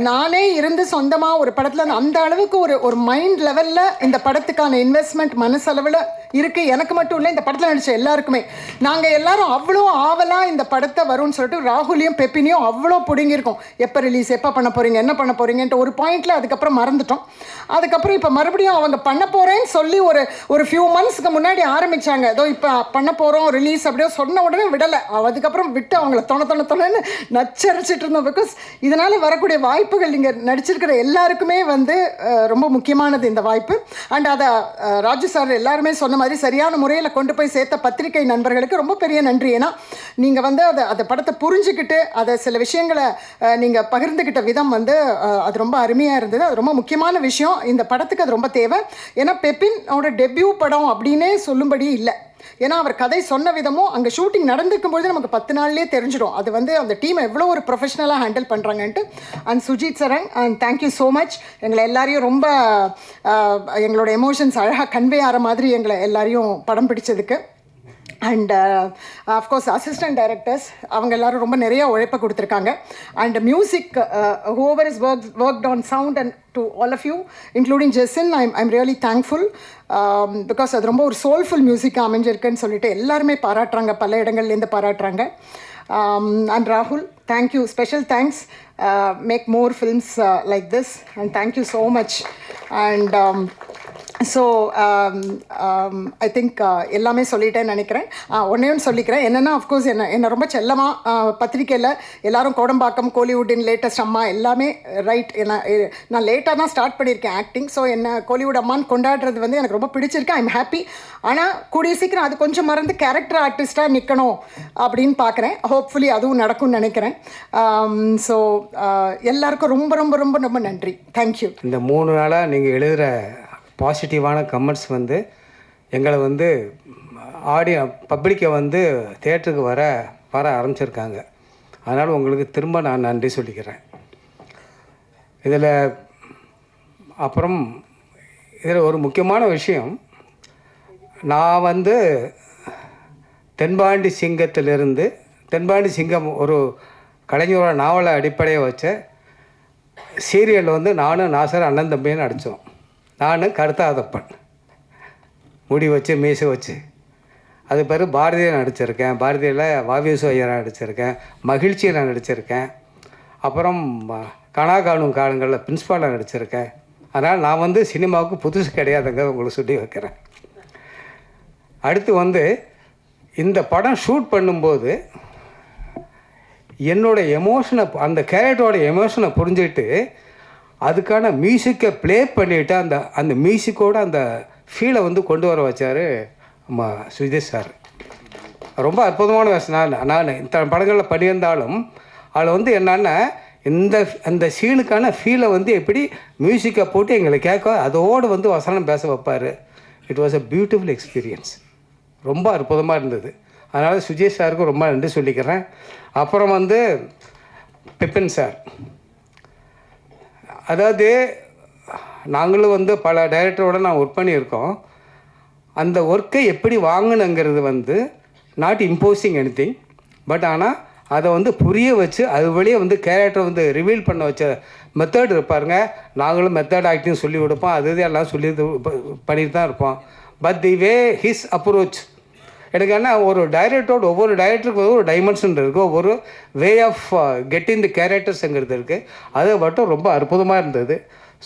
நானே இருந்து சொந்தமாக ஒரு படத்தில் அந்த அளவுக்கு ஒரு மைண்ட் லெவலில் இந்த படத்துக்கான இன்வெஸ்ட்மெண்ட் மனசளவில் இருக்குது. எனக்கு மட்டும் இல்லை, இந்த படத்தில் நடித்த எல்லாருக்குமே. நாங்கள் எல்லாரும் அவ்வளோ ஆவலாக இந்த படத்தை வரும்னு சொல்லிட்டு ராகுலையும் பெப்பினையும் அவ்வளோ பிடுங்கியிருக்கோம். எப்போ ரிலீஸ், எப்போ பண்ண போகிறீங்க, என்ன பண்ண போகிறீங்கன்ட்டு ஒரு பாயிண்டில் அதுக்கப்புறம் மறந்துட்டோம். அதுக்கப்புறம் இப்போ மறுபடியும் அவங்க பண்ண போகிறேன்னு சொல்லி ஒரு ஃபியூ மந்த்ஸ்க்கு முன்னாடி ஆரம்பித்தாங்க. ஏதோ இப்போ பண்ண போகிறோம் ரிலீஸ் அப்படியே சொன்ன உடனே விடலை. அதுக்கப்புறம் விட்டு அவங்கள தொணன்னு நச்சரிச்சிட்டு இருந்தோம். பிகாஸ் இதனால் வரக்கூடிய வாய்ப்புகள் இங்கே நடிச்சிருக்கிற எல்லாருக்குமே வந்து ரொம்ப முக்கியமானது இந்த வாய்ப்பு. அண்ட் அதை ராஜு சார் எல்லாருமே சொன்ன சொன்ன மாதிரி சரியான முறையில் கொண்டு போய் சேர்த்த பத்திரிகை நண்பர்களுக்கு ரொம்ப பெரிய நன்றி. ஏன்னா நீங்கள் வந்து அதை படத்தை புரிஞ்சுக்கிட்டு அதை சில விஷயங்களை நீங்கள் பகிர்ந்துக்கிட்ட விதம் வந்து அது ரொம்ப அருமையாக இருந்தது. அது ரொம்ப முக்கியமான விஷயம். இந்த படத்துக்கு அது ரொம்ப தேவை. ஏன்னா பெப்பினோட டெபியூ படம் அப்படின்னே சொல்லும்படி இல்லை. ஏன்னா அவர் கதை சொன்ன விதமும் அங்கே ஷூட்டிங் நடந்துக்கும்போது நமக்கு 10 நாள்லேயே தெரிஞ்சிடும் அது வந்து அந்த டீமை எவ்வளோ ஒரு ப்ரொஃபஷனலாக ஹேண்டில் பண்ணுறாங்கன்ட்டு. And Sujith Saran and thank you so much. எங்களை எல்லாரையும் ரொம்ப எங்களோட எமோஷன்ஸ் அழகாக கன்வே ஆகிற மாதிரி எங்களை எல்லாரையும் படம் பிடிச்சதுக்கு. அண்ட் அஃப்கோர்ஸ் அசிஸ்டன்ட் டைரக்டர்ஸ் அவங்க எல்லோரும் ரொம்ப நிறைய உழைப்பை கொடுத்துருக்காங்க. And music whoever is worked on sound and to all of you including Jason, I'm really thankful because அது ரொம்ப ஒரு சோல்ஃபுல் மியூசிக்காக அமைஞ்சிருக்குன்னு சொல்லிட்டு எல்லாருமே பாராட்டுறாங்க, பல இடங்கள்லேருந்து பாராட்டுறாங்க. அண்ட் ராகுல், thank you, special thanks. Make more films like this and thank you so much. And so I think எல்லாமே சொல்லிட்டேன்னு நினைக்கிறேன். ஒன்றையும் சொல்லிக்கிறேன் என்னென்னா, அஃப்கோர்ஸ் என்னை ரொம்ப செல்லமாக பத்திரிக்கையில் எல்லாரும் கோடம்பாக்கம், கோலிவுட்டின் லேட்டஸ்ட் அம்மா எல்லாமே ரைட். நான் லேட்டாக தான் ஸ்டார்ட் பண்ணியிருக்கேன் ஆக்டிங். ஸோ என்ன கோலிவுட் அம்மான்னு கொண்டாடுறது வந்து எனக்கு ரொம்ப பிடிச்சிருக்கு. I'm happy. ஆனால் கூடிய சீக்கிரம் அது கொஞ்சம் மறந்து கேரக்டர் ஆர்டிஸ்ட்டாக நிற்கணும் அப்படின்னு பார்க்குறேன். ஹோப்ஃபுல்லி அதுவும் நடக்கும்னு நினைக்கிறேன். ஸோ எல்லாருக்கும் ரொம்ப ரொம்ப ரொம்ப ரொம்ப நன்றி. தேங்க்யூ. இந்த 3 நாளாக நீங்கள் எழுதுகிற பாசிட்டிவான கமெண்ட்ஸ் வந்து எங்களை வந்து பப்ளிக்கை வந்து தேட்டருக்கு வர ஆரம்பிச்சிருக்காங்க. அதனால் உங்களுக்கு திரும்ப நான் நன்றி சொல்லிக்கிறேன். இதில் அப்புறம் இதில் ஒரு முக்கியமான விஷயம், நான் வந்து தென்பாண்டி சிங்கம் ஒரு கலைஞரோட நாவலை அடிப்படையை வச்ச சீரியல் வந்து நானும் நாசர் அண்ணன் தம்பின்னு நடித்தோம். நான் கருத்தாதப்பன், முடி வச்சு மீசை வச்சு. அது பிறகு பாரதியில் நடிச்சிருக்கேன். பாரதியில் வாவிசு ஐயரை நடிச்சிருக்கேன். மகிழ்ச்சியில் நடிச்சிருக்கேன். அப்புறம் கனாகாணும் காலங்களில் பிரின்ஸ்பாலாக நடிச்சிருக்கேன். அதனால் நான் வந்து சினிமாவுக்கு புதுசு கிடையாதுங்க, உங்களுக்கு சொல்லி வைக்கிறேன். அடுத்து வந்து இந்த படம் ஷூட் பண்ணும்போது என்னோடய எமோஷனை, அந்த கேரக்டரோட எமோஷனை புரிஞ்சுக்கிட்டு அதுக்கான மியூசிக்கை ப்ளே பண்ணிவிட்டு அந்த மியூசிக்கோட அந்த ஃபீலை வந்து கொண்டு வர வச்சார் சுஜித் சார். ரொம்ப அற்புதமான விஷயம். நான் இந்த படங்களில் பண்ணியிருந்தாலும் அதில் வந்து என்னென்னா அந்த சீனுக்கான ஃபீலை வந்து எப்படி மியூசிக்கை போட்டு எங்களை கேட்க அதோடு வந்து வசனம் பேச வைப்பார். It was a beautiful experience. ரொம்ப அற்புதமாக இருந்தது. அதனால் சுஜித் சாருக்கு ரொம்ப நன்றி சொல்லிக்கிறேன். அப்புறம் வந்து பெப்பின் சார், அதாவது நாங்களும் வந்து பல டைரக்டரோடு நான் ஒர்க் பண்ணியிருக்கோம். அந்த ஒர்க்கை எப்படி வாங்கணுங்கிறது வந்து நாட் இம்போசிங் எனிதிங், பட் ஆனால் அதை வந்து புரிய வச்சு அது வழியே வந்து கேரக்டரை வந்து ரிவீல் பண்ண வச்ச மெத்தட் இருப்பாருங்க. நாங்களும் மெத்தட் ஆக்டிங் சொல்லி கொடுப்போம், அது எல்லாம் சொல்லி பண்ணிட்டு தான் இருப்போம். But the way his approach எனக்கு என்ன, ஒரு ஒவ்வொரு டைரக்டருக்கு ஒரு டைமென்ஷன் இருக்குது, ஒவ்வொரு வே ஆஃப் கெட்டிங் தி கேரக்டர்ஸுங்கிறது இருக்குது. அது மட்டும் ரொம்ப அற்புதமாக இருந்தது.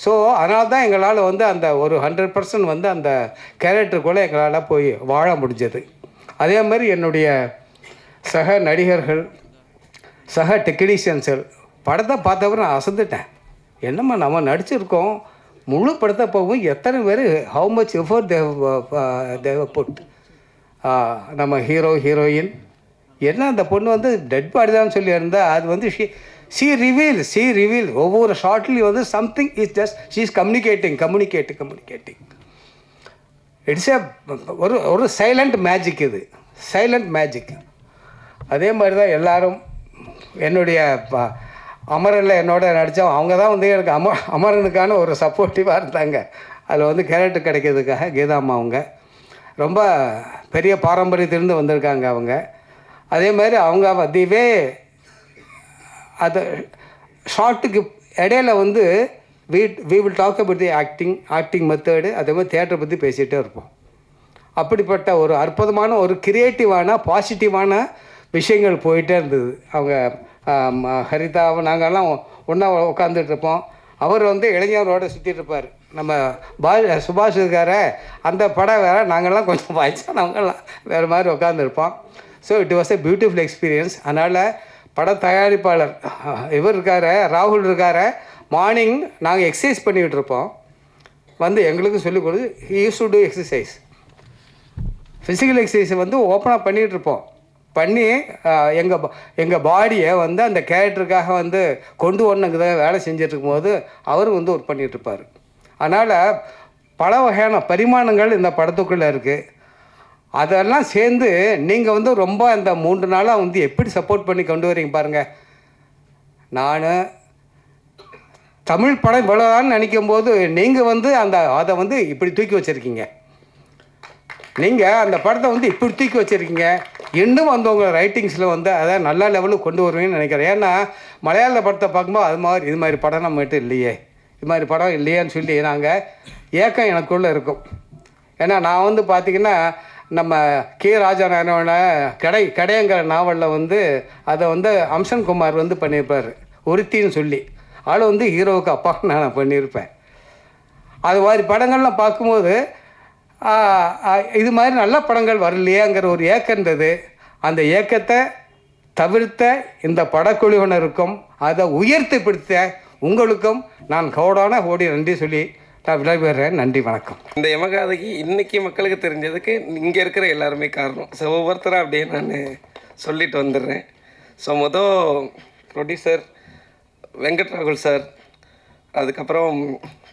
ஸோ அதனால தான் எங்களால் வந்து அந்த ஒரு 100% வந்து அந்த கேரக்டருக்குள்ளே எங்களால் போய் வாழ முடிஞ்சது. அதே மாதிரி என்னுடைய சக நடிகர்கள், சக டெக்னீஷியன்ஸுகள் படத்தை பார்த்தவரை நான் அசந்துட்டேன். என்னம்மா நம்ம நடிச்சிருக்கோம், முழு படத்தை போகும் எத்தனை பேர் ஹவு மச் எஃபோர்ட் தேவ புட். நம்ம ஹீரோயின் என்ன அந்த பொண்ணு வந்து டெட் பாடி தான் சொல்லி இருந்தால் அது வந்து ஷீ ரிவீல் ஒவ்வொரு ஷார்ட்லேயும் வந்து something is just she is communicating. It's ஏ ஒரு சைலண்ட் மேஜிக். இது சைலண்ட் மேஜிக். அதே மாதிரி தான் எல்லோரும் என்னுடைய அமரனில் என்னோட நடித்தோம். அவங்க தான் வந்து எனக்கு அமரனுக்கான ஒரு சப்போர்ட்டிவாக இருந்தாங்க. அதில் வந்து கேரக்டர் கிடைக்கிறதுக்காக கீதாம்மா அவங்க ரொம்ப பெரிய பாரம்பரியத்திலிருந்து வந்திருக்காங்க அவங்க. அதே மாதிரி அவங்க திவே அது ஷார்ட்டுக்கு இடையில வந்து we will talk about the acting method, அதே மாதிரி தியேட்டரை பற்றி பேசிகிட்டே இருப்போம். அப்படிப்பட்ட ஒரு அற்புதமான ஒரு கிரியேட்டிவான பாசிட்டிவான விஷயங்கள் போயிட்டே இருந்தது. அவங்க ஹரிதாவை நாங்கள்லாம் ஒன்றா உட்காந்துட்டு இருப்போம். அவர் வந்து இளைஞரோடு சுற்றிட்டு இருப்பார். நம்ம சுபாஷ் இருக்கார அந்த படம் வேறு, நாங்கள்லாம் கொஞ்சம் வயசானவங்கலாம் வேறு மாதிரி உட்காந்துருப்போம். So it was a beautiful experience. அதனால் பட தயாரிப்பாளர் இவர் இருக்கார், ராகுல் இருக்கார். மார்னிங் நாங்கள் எக்ஸசைஸ் பண்ணிக்கிட்டு இருப்போம். வந்து எங்களுக்கு சொல்லிக் கொடுத்து he used to do exercise. Physical எக்ஸசைஸை வந்து ஓப்பனாக பண்ணிகிட்டு இருப்போம். பண்ணி எங்கள் பாடியை வந்து அந்த கேரக்டருக்காக வந்து கொண்டு வரணுங்கிறத வேலை செஞ்சுட்டு இருக்கும்போது அவரும் வந்து ஒர்க் பண்ணிகிட்ருப்பார். அதனால் பல வகையான பரிமாணங்கள் இந்த படத்துக்குள்ளே இருக்குது. அதெல்லாம் சேர்ந்து நீங்கள் வந்து ரொம்ப அந்த 3 நாளாக வந்து எப்படி சப்போர்ட் பண்ணி கொண்டு வரீங்க பாருங்கள். நான் தமிழ் படம் இவ்வளோதான்னு நினைக்கும் போது நீங்கள் வந்து அதை வந்து இப்படி தூக்கி வச்சுருக்கீங்க. நீங்கள் அந்த படத்தை வந்து இப்படி தூக்கி வச்சுருக்கீங்க. இன்னும் வந்து உங்கள் ரைட்டிங்ஸில் வந்து அதை நல்ல லெவலுக்கு கொண்டு வருவீங்கன்னு நினைக்கிறேன். ஏன்னா மலையாள படத்தை பார்க்கும்போது இது மாதிரி படம் நம்மகிட்ட இல்லையே, இது மாதிரி படம் இல்லையேன்னு சொல்லி நாங்கள் ஏக்கம் எனக்குள்ளே இருக்கும். ஏன்னா நான் வந்து பார்த்திங்கன்னா நம்ம கே ராஜநாராயணோட கடைங்கிற நாவலில் வந்து அதை வந்து அம்சன் குமார் வந்து பண்ணியிருப்பார், ஒருத்தின்னு சொல்லி. ஆள் வந்து ஹீரோவுக்கு அப்பா நான் பண்ணியிருப்பேன். அது மாதிரி படங்கள்லாம் பார்க்கும்போது இது மாதிரி நல்ல படங்கள் வரலையேங்கிற ஒரு ஏக்கன்றது. அந்த ஏக்கத்தை தவிர்த்த இந்த படக்குழுவினருக்கும் அதை உயர்த்தி பிடித்த உங்களுக்கும் நான் கோடி நன்றி சொல்லி நான் விடைபெறுறேன். நன்றி, வணக்கம். இந்த யமகாதைக்கு இன்றைக்கி மக்களுக்கு தெரிஞ்சதுக்கு இங்கே இருக்கிற எல்லாருமே காரணம். ஸோ ஒவ்வொருத்தராக அப்படியே நான் சொல்லிட்டு வந்துடுறேன். ஸோ ப்ரொடியூசர் வெங்கட் ராகுல் சார், அதுக்கப்புறம்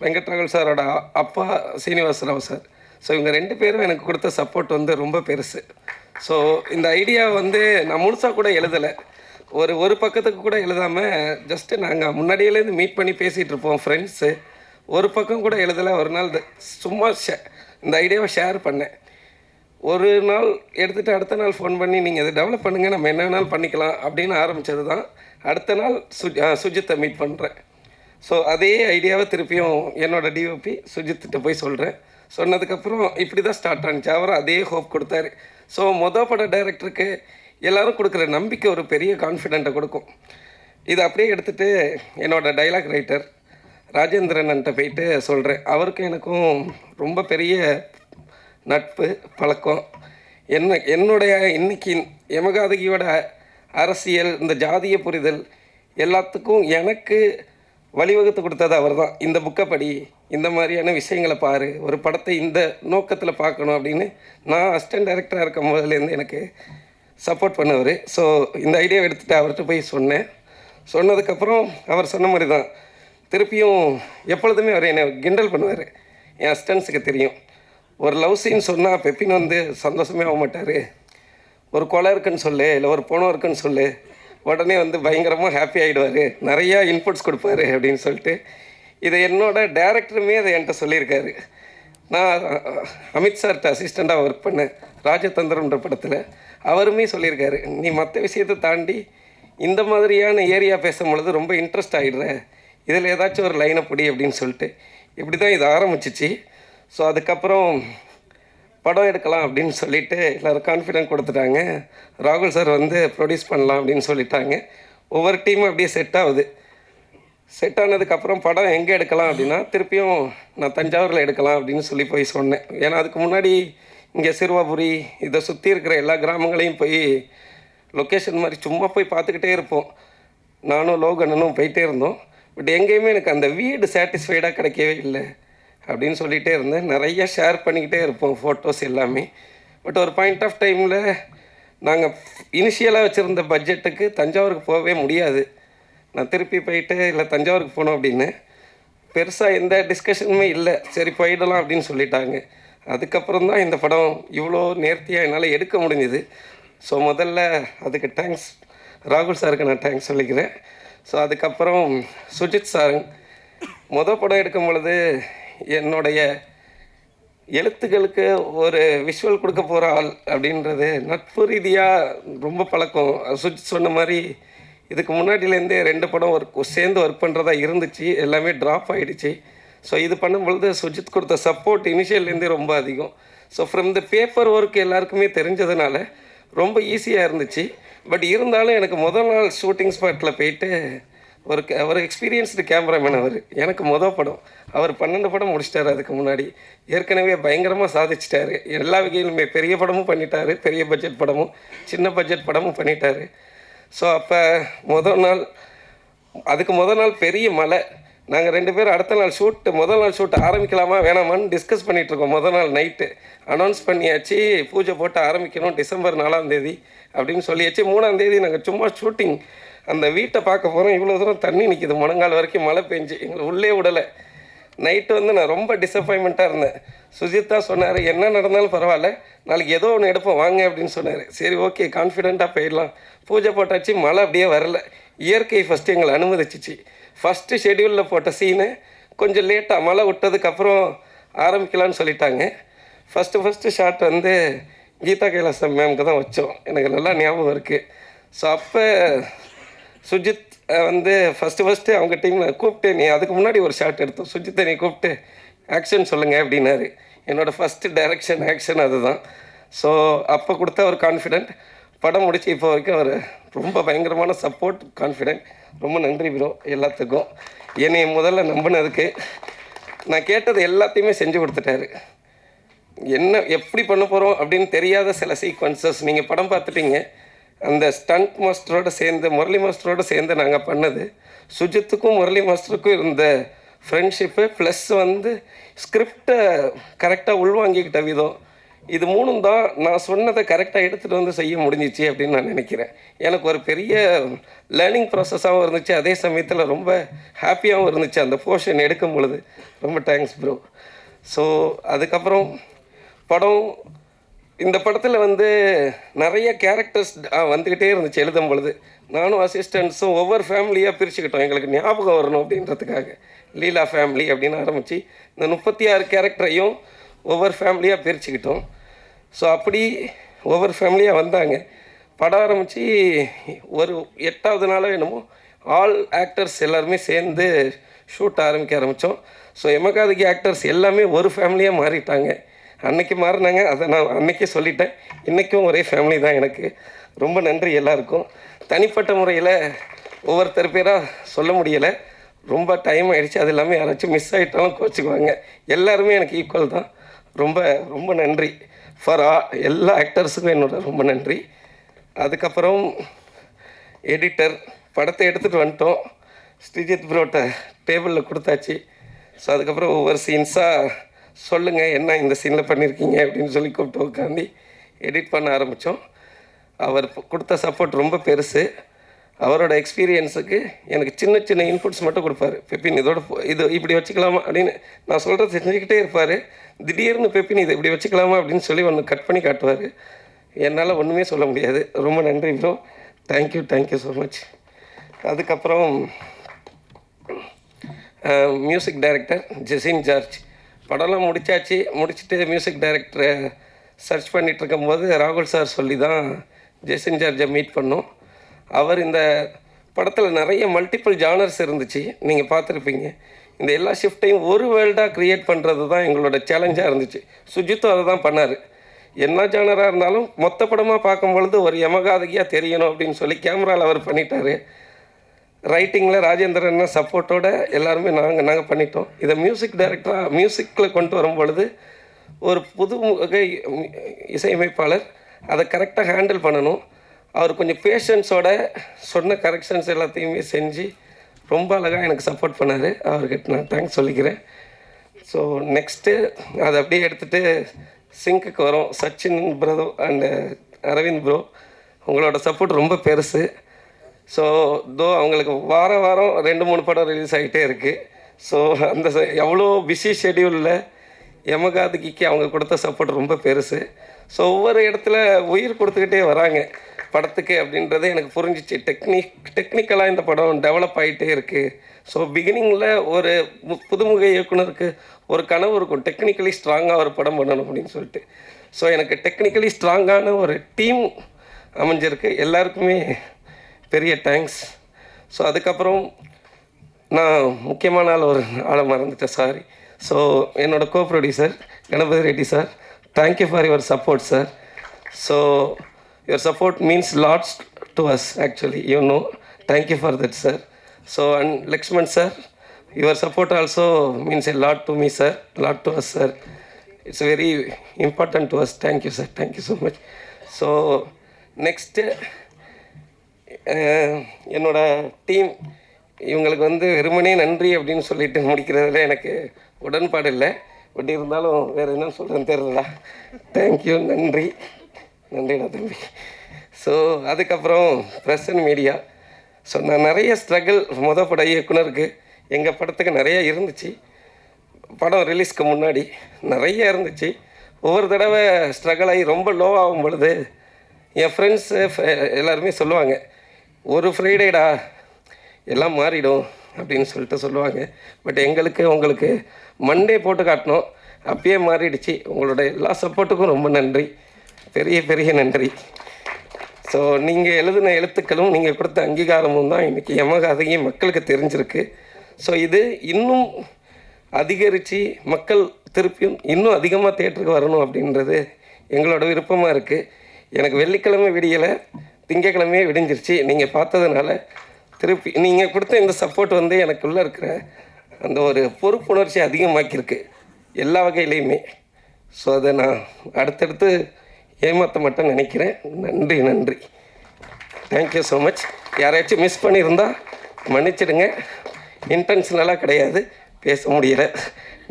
வெங்கட் ராகுல் சாரோட அப்பா சீனிவாசராவ் சார். ஸோ இவங்க 2 பேரும் எனக்கு கொடுத்த சப்போர்ட் வந்து ரொம்ப பெருசு. ஸோ இந்த ஐடியா வந்து நான் முழுசாக கூட எழுதலை, ஒரு பக்கத்துக்கு கூட எழுதாமல் ஜஸ்ட்டு நாங்கள் முன்னாடியிலேருந்து மீட் பண்ணி பேசிகிட்டு இருப்போம் ஃப்ரெண்ட்ஸு. ஒரு பக்கம் கூட எழுதலை. ஒரு நாள் சும்மா இந்த ஐடியாவை ஷேர் பண்ணேன். ஒரு நாள் எடுத்துகிட்டு அடுத்த நாள் ஃபோன் பண்ணி நீங்கள் இதை டெவலப் பண்ணுங்கள், நம்ம என்ன வேணாலும் பண்ணிக்கலாம் அப்படின்னு ஆரம்பித்தது தான். அடுத்த நாள் சுஜித்தை மீட் பண்ணுறேன். ஸோ அதே ஐடியாவை திருப்பியும் என்னோடய டிஓபி சுஜித்திட்ட போய் சொல்கிறேன். சொன்னதுக்கப்புறம் இப்படி தான் ஸ்டார்ட் ஆனிச்சு. அவரும் அதே ஹோப் கொடுத்தாரு. ஸோ பட டைரக்டருக்கு எல்லோரும் கொடுக்குற நம்பிக்கை ஒரு பெரிய கான்ஃபிடென்ட்டை கொடுக்கும். இதை அப்படியே எடுத்துகிட்டு என்னோடய டைலாக் ரைட்டர் ராஜேந்திரன்கிட்ட போயிட்டு சொல்கிறேன். அவருக்கும் எனக்கும் ரொம்ப பெரிய நட்பு பழக்கம். என்னுடைய இன்னைக்கு யமகாதகியோட அரசியல், இந்த ஜாதிய புரிதல் எல்லாத்துக்கும் எனக்கு வழிவகுத்து கொடுத்தது அவர் தான். இந்த புக்கை படி, இந்த மாதிரியான விஷயங்களை பாரு, ஒரு படத்தை இந்த நோக்கத்தில் பார்க்கணும் அப்படின்னு நான் அசிஸ்டன்ட் டைரக்டராக இருக்கும் போதுலேருந்து எனக்கு சப்போர்ட் பண்ணுவார். ஸோ இந்த ஐடியாவை எடுத்துகிட்டு அவர்கிட்ட போய் சொன்னேன். சொன்னதுக்கப்புறம் அவர் சொன்ன மாதிரி தான் திருப்பியும் எப்பொழுதுமே அவர் என்னை கிண்டல் பண்ணுவார். என் அசிஸ்டன்ஸுக்கு தெரியும், ஒரு லவ் சீன் சொன்னால் பெப்பின் வந்து சந்தோஷமே ஆக மாட்டார். ஒரு கொலை இருக்குன்னு சொல்லு, இல்லை ஒரு பணம் இருக்குன்னு சொல்லு, உடனே வந்து பயங்கரமாக ஹாப்பி ஆகிடுவார், நிறையா இன்புட்ஸ் கொடுப்பாரு அப்படின்னு சொல்லிட்டு இதை என்னோட டேரக்டருமே அதை என்கிட்ட சொல்லியிருக்காரு. நான் அமித் சார்கிட்ட அசிஸ்டண்ட்டாக ஒர்க் பண்ணேன் ராஜதந்திரம்ன்ற படத்தில். அவருமே சொல்லியிருக்காரு, நீ மற்ற விஷயத்தை தாண்டி இந்த மாதிரியான ஏரியா பேசும்பொழுது ரொம்ப இன்ட்ரெஸ்ட் ஆகிடுற, இதில் ஏதாச்சும் ஒரு லைனை பிடி அப்படின்னு சொல்லிட்டு இப்படி தான் இது ஆரம்பிச்சிச்சு. ஸோ அதுக்கப்புறம் படம் எடுக்கலாம் அப்படின்னு சொல்லிவிட்டு எல்லோரும் கான்ஃபிடென்ட் கொடுத்துட்டாங்க. ராகுல் சார் வந்து ப்ரொடியூஸ் பண்ணலாம் அப்படின்னு சொல்லிட்டாங்க. ஒவ்வொரு டீமும் அப்படியே செட் ஆகுது. செட் ஆனதுக்கப்புறம் படம் எங்கே எடுக்கலாம் அப்படின்னா திருப்பியும் நான் தஞ்சாவூரில் எடுக்கலாம் அப்படின்னு சொல்லி போய் சொன்னேன். ஏன்னா அதுக்கு முன்னாடி இங்கே சிறுவாபுரி இதை சுற்றி இருக்கிற எல்லா கிராமங்களையும் போய் லொக்கேஷன் மாதிரி சும்மா போய் பார்த்துக்கிட்டே இருப்போம். நானும் லோகனனும் போயிட்டே இருந்தோம். பட் எங்கேயுமே எனக்கு அந்த வீடு சாட்டிஸ்ஃபைடாக கிடைக்கவே இல்லை அப்படின்னு சொல்லிகிட்டே இருந்தேன். நிறைய ஷேர் பண்ணிக்கிட்டே இருப்போம் ஃபோட்டோஸ் எல்லாமே. பட் ஒரு பாயிண்ட் ஆஃப் டைமில் நாங்கள் இனிஷியலாக வச்சுருந்த பட்ஜெட்டுக்கு தஞ்சாவூருக்கு போகவே முடியாது. நான் திருப்பி போயிட்டு இல்லை தஞ்சாவூருக்கு போனோம் அப்படின்னு பெருசாக எந்த டிஸ்கஷனுமே இல்லை. சரி போயிடலாம் அப்படின்னு சொல்லிட்டாங்க. அதுக்கப்புறம் தான் இந்த படம் இவ்வளோ நேர்த்தியாக என்னால் எடுக்க முடிஞ்சுது. ஸோ முதல்ல அதுக்கு தேங்க்ஸ், ராகுல் சாருக்கு நான் தேங்க்ஸ் சொல்லிக்கிறேன். ஸோ அதுக்கப்புறம் சுஜித் சார் படம் எடுக்கும் பொழுது என்னுடைய எழுத்துக்களுக்கு ஒரு விஷுவல் கொடுக்க போகிற ஆள் அப்படின்றது நட்பு ரீதியாக ரொம்ப பழக்கம். சுஜித் சொன்ன மாதிரி இதுக்கு முன்னாடியிலேருந்தே 2 படம் சேர்ந்து ஒர்க் பண்ணுறதா இருந்துச்சு, எல்லாமே ட்ராப் ஆகிடுச்சு. ஸோ இது பண்ணும்பொழுது சுஜித் கொடுத்த சப்போர்ட் இனிஷியல்லேருந்தே ரொம்ப அதிகம். So from the paper work எல்லாருக்குமே தெரிஞ்சதுனால ரொம்ப ஈஸியாக இருந்துச்சு. பட் இருந்தாலும் எனக்கு முதல் நாள் ஷூட்டிங் ஸ்பாட்டில் போயிட்டு ஒரு எக்ஸ்பீரியன்ஸ்டு கேமராமேன் அவர். எனக்கு படம் அவர் 12 படம் முடிச்சிட்டாரு. அதுக்கு முன்னாடி ஏற்கனவே பயங்கரமாக சாதிச்சிட்டாரு. எல்லா வகையிலுமே பெரிய படமும் பண்ணிட்டாரு, பெரிய பட்ஜெட் படமும் சின்ன பட்ஜெட் படமும் பண்ணிட்டாரு. ஸோ அப்போ அதுக்கு முதல் நாள் பெரிய மழை, நாங்கள் 2 பேரும் அடுத்த நாள் முதல் நாள் ஷூட் ஆரம்பிக்கலாமா வேணாமான்னு டிஸ்கஸ் பண்ணிகிட்ருக்கோம். முதல் நாள் நைட்டு அனௌன்ஸ் பண்ணியாச்சு, பூஜை போட்டு ஆரம்பிக்கணும் டிசம்பர் 4ஆம் தேதி அப்படின்னு சொல்லியாச்சு. 3ஆம் தேதி நாங்கள் சும்மா ஷூட்டிங் அந்த வீட்டை பார்க்க போகிறோம். இவ்வளோ தூரம் தண்ணி நிற்கிது, முழங்கால் வரைக்கும் மழை பெஞ்சு எங்களை உள்ளே விடலை. நைட்டு வந்து நான் ரொம்ப டிசப்பாயின்மெண்ட்டாக இருந்தேன். சுஜித் தான் சொன்னார், என்ன நடந்தாலும் பரவாயில்ல, நாளைக்கு ஏதோ ஒன்று எடுப்போம் வாங்க அப்படின்னு சொன்னார். சரி ஓகே, கான்ஃபிடெண்ட்டாக போயிடலாம். பூஜை போட்டாச்சு, மழை அப்படியே வரல. இயற்கை ஃபஸ்ட்டு எங்களை அனுமதிச்சிச்சு. ஃபஸ்ட்டு ஷெடியூலில் போட்ட சீனு கொஞ்சம் லேட்டாக மழை விட்டதுக்கப்புறம் ஆரம்பிக்கலான்னு சொல்லிட்டாங்க. ஃபஸ்ட்டு ஷாட் வந்து கீதா கைலாசம் மேம்க்கு தான் வச்சோம், எனக்கு நல்லா ஞாபகம் இருக்குது. ஸோ அப்போ சுஜித் வந்து ஃபஸ்ட்டு அவங்க டீமில் கூப்பிட்டு, நீ அதுக்கு முன்னாடி ஒரு ஷாட் எடுத்தோம், சுஜித்தை நீ கூப்பிட்டு ஆக்ஷன் சொல்லுங்கள் அப்படின்னாரு. என்னோடய ஃபஸ்ட்டு டைரக்ஷன் ஆக்ஷன் அதுதான். ஸோ அப்போ கொடுத்த ஒரு கான்ஃபிடென்ட், படம் முடிச்சு இப்போ வரைக்கும் அவர் ரொம்ப பயங்கரமான சப்போர்ட், கான்ஃபிடென்ட். ரொம்ப நன்றி ப்ரோ எல்லாத்துக்கும். என்னை முதல்ல நம்பினதுக்கு. நான் கேட்டது எல்லாத்தையுமே செஞ்சு கொடுத்துட்டாரு. என்ன எப்படி பண்ண போகிறோம் அப்படின்னு தெரியாத சில சீக்வன்சஸ் நீங்கள் படம் பார்த்துட்டீங்க. அந்த ஸ்டண்ட் மாஸ்டரோடு சேர்ந்து, முரளி மாஸ்டரோடு சேர்ந்து நாங்கள் பண்ணது. சுஜித்துக்கும் முரளி மாஸ்டருக்கும் இருந்த ஃப்ரெண்ட்ஷிப்பு ப்ளஸ் வந்து ஸ்கிரிப்டை கரெக்டாக உள்வாங்கிக்கிட்ட விதம், இது 3ம் தான் நான் சொன்னதை கரெக்டாக எடுத்துகிட்டு வந்து செய்ய முடிஞ்சிச்சு அப்படின்னு நான் நினைக்கிறேன். எனக்கு ஒரு பெரிய லேர்னிங் ப்ராசஸாகவும் இருந்துச்சு, அதே சமயத்தில் ரொம்ப ஹாப்பியாகவும் இருந்துச்சு அந்த போர்ஷன் எடுக்கும் பொழுது. ரொம்ப தேங்க்ஸ் ப்ரோ. ஸோ அதுக்கப்புறம் படம், இந்த படத்தில் வந்து நிறைய கேரக்டர்ஸ் வந்துக்கிட்டே இருந்துச்சு எழுதும் பொழுது. நானும் அசிஸ்டண்ட்ஸும் ஒவ்வொரு ஃபேமிலியாக பிரிச்சுக்கிட்டோம், எங்களுக்கு ஞாபகம் வரணும் அப்படின்றதுக்காக. லீலா ஃபேமிலி அப்படின்னு ஆரம்பித்து இந்த 36 கேரக்டரையும் ஒவ்வொரு ஃபேமிலியாக பிரிச்சுக்கிட்டோம். ஸோ அப்படி ஒவ்வொரு ஃபேமிலியாக வந்தாங்க. படம் ஆரம்பித்து ஒரு 8ஆவது நாளோ என்னமோ ஆல் ஆக்டர்ஸ் எல்லாருமே சேர்ந்து ஷூட் ஆரம்பித்தோம். ஸோ எமகாதிக்கு ஆக்டர்ஸ் எல்லாமே ஒரு ஃபேமிலியாக மாறிட்டாங்க. அன்னைக்கு மாறினாங்க, அதை நான் அன்றைக்கே சொல்லிட்டேன். இன்றைக்கும் ஒரே ஃபேமிலி தான் எனக்கு. ரொம்ப நன்றி எல்லாருக்கும். தனிப்பட்ட முறையில் ஒவ்வொருத்தர் பேராக சொல்ல முடியலை, ரொம்ப டைம் ஆகிடுச்சு. அது எல்லாமே யாராச்சும் மிஸ் ஆகிட்டாலும் கோச்சிக்குவாங்க. எல்லாருமே எனக்கு ஈக்குவல் தான். ரொம்ப ரொம்ப நன்றி ஃபார் எல்லா ஆக்டர்ஸுக்கும் என்னோட ரொம்ப நன்றி. அதுக்கப்புறம் எடிட்டர், படத்தை எடுத்துகிட்டு வந்துட்டோம், ஸ்ரீஜித் ப்ரோட்ட டேபிளில் கொடுத்தாச்சு. ஸோ அதுக்கப்புறம் ஒவ்வொரு சீன்ஸாக சொல்லுங்கள் என்ன இந்த சீனில் பண்ணியிருக்கீங்க அப்படின்னு சொல்லி கூப்பிட்டு உட்காந்து எடிட் பண்ண ஆரம்பித்தோம். அவர் கொடுத்த சப்போர்ட் ரொம்ப பெருசு. அவரோட எக்ஸ்பீரியன்ஸுக்கு எனக்கு சின்ன சின்ன இன்புட்ஸ் மட்டும் கொடுப்பாரு. பெப்பின் இதோட இது இப்படி வச்சுக்கலாமா அப்படின்னு நான் சொல்கிறது செஞ்சுக்கிட்டே இருப்பார். திடீர்னு பெப்பின் இதை இப்படி வச்சுக்கலாமா அப்படின்னு சொல்லி ஒன்று கட் பண்ணி காட்டுவார். என்னால் ஒன்றுமே சொல்ல முடியாது. ரொம்ப நன்றி ப்ரோ, தேங்க்யூ ஸோ மச். அதுக்கப்புறம் மியூசிக் டைரக்டர் ஜெசின் ஜார்ஜ். படம்லாம் முடிச்சுட்டு மியூசிக் டைரக்டரை சர்ச் பண்ணிகிட்டு இருக்கும்போது ராகுல் சார் சொல்லி தான் ஜெசின் ஜார்ஜை மீட் பண்ணோம். அவர் இந்த படத்தில் நிறைய மல்டிபிள் ஜானர்ஸ் இருந்துச்சு, நீங்கள் பார்த்துருப்பீங்க. இந்த எல்லா ஷிஃப்ட்டையும் ஒரு வேர்ல்டாக க்ரியேட் பண்ணுறது தான் எங்களோட சேலஞ்சாக இருந்துச்சு. சுஜித்தும் அதை தான் பண்ணார். என்ன ஜானராக இருந்தாலும் மொத்த படமாக பார்க்கும்பொழுது ஒரு யமகாதகியாக தெரியணும் அப்படின்னு சொல்லி கேமராவில் அவர் பண்ணிட்டார். ரைட்டிங்கில் ராஜேந்திரன் சப்போர்ட்டோடு எல்லாருமே நாங்கள் பண்ணிட்டோம். இதை மியூசிக் டைரக்டராக மியூசிக்கில் கொண்டு வரும் பொழுது ஒரு புது வகை இசையமைப்பாளர் அதை கரெக்டாக ஹேண்டில் பண்ணணும். அவர் கொஞ்சம் பேஷன்ஸோட சொன்ன கரெக்ஷன்ஸ் எல்லாத்தையுமே செஞ்சு ரொம்ப அழகாக எனக்கு சப்போர்ட் பண்ணார். அவர்கிட்ட நான் தேங்க்ஸ் சொல்லிக்கிறேன். ஸோ நெக்ஸ்ட்டு அதை அப்படியே எடுத்துகிட்டு சிங்க்குக்கு வரோம். Sachin bro and Aravind bro, உங்களோட சப்போர்ட் ரொம்ப பெருசு. ஸோ அவங்களுக்கு வாரம் 2-3 படம் ரிலீஸ் ஆகிட்டே இருக்குது. ஸோ அந்த எவ்வளோ பிஸி ஷெடியூலில் யமகாதிக்கு அவங்க கொடுத்த சப்போர்ட் ரொம்ப பெருசு. ஸோ ஒவ்வொரு இடத்துல உயிர் கொடுத்துக்கிட்டே வராங்க படத்துக்கு அப்படின்றது எனக்கு புரிஞ்சிச்சு. டெக்னிக்கலாக இந்த படம் டெவலப் ஆகிட்டே இருக்குது. ஸோ பிகினிங்கில் ஒரு புதுமுக இயக்குனருக்கு ஒரு கனவு இருக்கும், டெக்னிக்கலி ஸ்ட்ராங்காக ஒரு படம் பண்ணணும் அப்படின்னு சொல்லிட்டு. ஸோ எனக்கு டெக்னிக்கலி ஸ்ட்ராங்கான ஒரு டீம் அமைஞ்சிருக்கு. எல்லாருக்குமே பெரிய தேங்க்ஸ். ஸோ அதுக்கப்புறம் நான் முக்கியமான ஒரு ஆளை மறந்துட்டேன், சாரி. ஸோ என்னோடய co producer Ganapathi Reddy sir, thank you for your support sir. So your support means lots to us actually, you know. Thank you for that sir. So and Lakshman sir, your support also means a lot to me sir, lot to us sir. It's very important to us. Thank you sir, thank you so much. So next என்னோட team இவங்களுக்கு வந்து வெறுமனே நன்றி அப்படின்னு சொல்லிட்டு முடிக்கிறதுல எனக்கு உடன்பாடு இல்லை. பட் இருந்தாலும் வேறு என்ன சொல்கிறேன்னு தெரியலடா. தேங்க்யூ, நன்றி, நன்றிடா தம்பி. ஸோ அதுக்கப்புறம் ப்ரெஸ் அண்ட் மீடியா. ஸோ நான் நிறைய ஸ்ட்ரகிள் பட இயக்குனருக்கு எங்கள் படத்துக்கு நிறைய இருந்துச்சு. படம் ரிலீஸ்க்கு முன்னாடி நிறைய இருந்துச்சு. ஒவ்வொரு தடவை ஸ்ட்ரகிள் ஆகி ரொம்ப லோ ஆகும் பொழுது என் ஃப்ரெண்ட்ஸு எல்லாருமே சொல்லுவாங்க, ஒரு ஃப்ரைடேடா எல்லாம் மாறிடும் அப்படின்னு சொல்லிட்டு சொல்லுவாங்க. பட் எங்களுக்கு உங்களுக்கு மண்டே போட்டு காட்டணும், அப்பயே மாறிடுச்சு. உங்களோட எல்லா சப்போர்ட்டுக்கும் ரொம்ப நன்றி, பெரிய பெரிய நன்றி. ஸோ நீங்கள் எழுதின எழுத்துக்களும் நீங்கள் கொடுத்த அங்கீகாரமும் தான் இன்றைக்கி யமகாதையும் மக்களுக்கு தெரிஞ்சிருக்கு. ஸோ இது இன்னும் அதிகரித்து மக்கள் திருப்பியும் இன்னும் அதிகமாக தேட்டருக்கு வரணும் அப்படின்றது எங்களோட விருப்பமாக இருக்குது. எனக்கு வெள்ளிக்கிழமை விடியலை, திங்கக்கிழமையே விடிஞ்சிருச்சு. நீங்கள் பார்த்ததுனால திருப்பி நீங்கள் கொடுத்த இந்த சப்போர்ட் வந்து எனக்குள்ளே இருக்கிற அந்த ஒரு பொறுப்புணர்ச்சி அதிகமாக்கியிருக்கு எல்லா வகையிலையுமே. ஸோ அதை நான் அடுத்தடுத்து ஏமாற்ற மட்டும் நினைக்கிறேன். நன்றி நன்றி, தேங்க்யூ ஸோ மச். யாராச்சும் மிஸ் பண்ணியிருந்தால் மன்னிச்சிடுங்க, இன்டென்ஷனலாக கிடையாது, பேச முடியலை.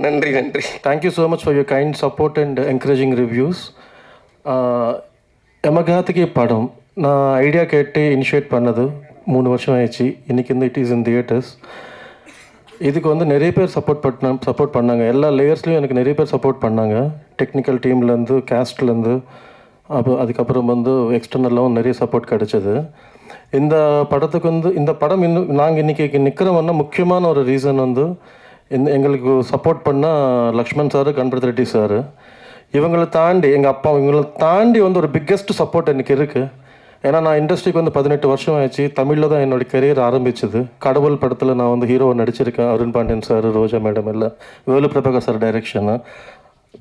நன்றி நன்றி. Thank you so much for your kind support and encouraging reviews. யமகாதிகி படம் நான் ஐடியா கேட்டு இனிஷியேட் பண்ணது 3 வருஷம் ஆயிடுச்சு. இன்றைக்கி வந்து இட் இஸ் இன் தியேட்டர்ஸ். இதுக்கு வந்து நிறைய பேர் சப்போர்ட் பண்ணாங்க. எல்லா லேயர்ஸ்லையும் எனக்கு நிறைய பேர் சப்போர்ட் பண்ணாங்க. டெக்னிக்கல் டீம்லேருந்து, கேஸ்ட்லேருந்து, அதுக்கப்புறம் வந்து எக்ஸ்டர்னலாகவும் நிறைய சப்போர்ட் கிடச்சிது. இந்த படத்துக்கு வந்து இந்த படம் இன்னும் நாங்கள் இன்றைக்கி நிற்கிறோம்னா முக்கியமான ஒரு ரீசன் வந்து எங்களுக்கு சப்போர்ட் பண்ணால் லக்ஷ்மண் சார், கணபதி ரெட்டி சார், இவங்களை தாண்டி எங்கள் அப்பா, இவங்களை தாண்டி வந்து ஒரு பிக்கெஸ்ட் சப்போர்ட் எனக்கு இருக்குது. ஏன்னா நான் இண்டஸ்ட்ரிக்கு வந்து 18 வருஷம் ஆயிடுச்சு. தமிழில் தான் என்னோடய கெரியர் ஆரம்பிச்சது. கடவுள் படத்தில் நான் வந்து ஹீரோவை நடிச்சிருக்கேன். அருண் பாண்டியன் சார், ரோஜா மேடம் எல்லாம், வேலு பிரபாகர் சார் டைரக்ஷனு.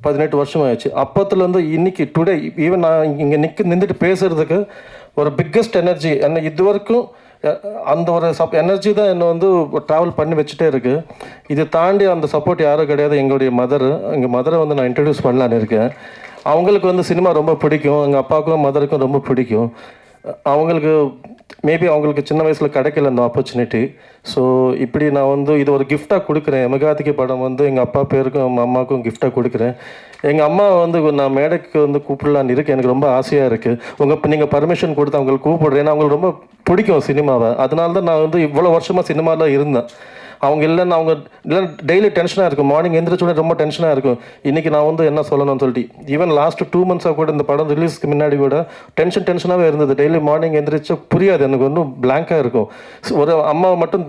18 வருஷம் ஆயிடுச்சு. அப்போத்துலேருந்து இன்னைக்கு டுடே ஈவன் நான் இங்கே நின்றுட்டு பேசுகிறதுக்கு ஒரு பிக்கெஸ்ட் எனர்ஜி என்ன இது வரைக்கும் அந்த ஒரு எனர்ஜி தான் என்னை வந்து ட்ராவல் பண்ணி வச்சுட்டே இருக்குது. இதை தாண்டி அந்த சப்போர்ட் யாரும் கிடையாது. எங்களுடைய எங்கள் மதரை வந்து நான் இன்ட்ரடியூஸ் பண்ணலான்னு இருக்கேன். அவங்களுக்கு வந்து சினிமா ரொம்ப பிடிக்கும். எங்கள் அப்பாவுக்கும் மதருக்கும் ரொம்ப பிடிக்கும். அவங்களுக்கு மேபி அவங்களுக்கு சின்ன வயசில் கிடைக்கல அந்த ஆப்பர்ச்சுனிட்டி. ஸோ இப்படி நான் வந்து இது ஒரு கிஃப்டாக கொடுக்குறேன். யமகாதிகி படம் வந்து எங்கள் அப்பா பேருக்கும் அம்மாவுக்கும் கிஃப்டாக கொடுக்குறேன். எங்கள் அம்மா வந்து நான் மேடைக்கு வந்து கூப்பிடலான்னு இருக்கேன். எனக்கு ரொம்ப ஆசையாக இருக்குது. நீங்கள் பர்மிஷன் கொடுத்து அவங்களுக்கு கூப்பிடுறேன். ஏன்னா அவங்களுக்கு ரொம்ப பிடிக்கும் சினிமாவை. அதனால தான் நான் வந்து இவ்வளோ வருஷமாக சினிமாவில் இருந்தேன். அவங்க இல்லைன்னு அவங்க இல்லை டெய்லி டென்ஷனாக இருக்கும். மார்னிங் எந்திரிச்சோடனே ரொம்ப டென்ஷனாக இருக்கும். இன்றைக்கி நான் வந்து என்ன சொல்லணும்னு சொல்லிட்டு ஈவன் லாஸ்ட் 2 months கூட இந்த படம் ரிலீஸ்க்கு முன்னாடி கூட டென்ஷனாகவே இருந்தது. டெய்லி மார்னிங் எந்திரிச்சா புரியாது, எனக்கு ஒன்றும் பிளாங்காக இருக்கும். ஒரு அம்மாவை மட்டும்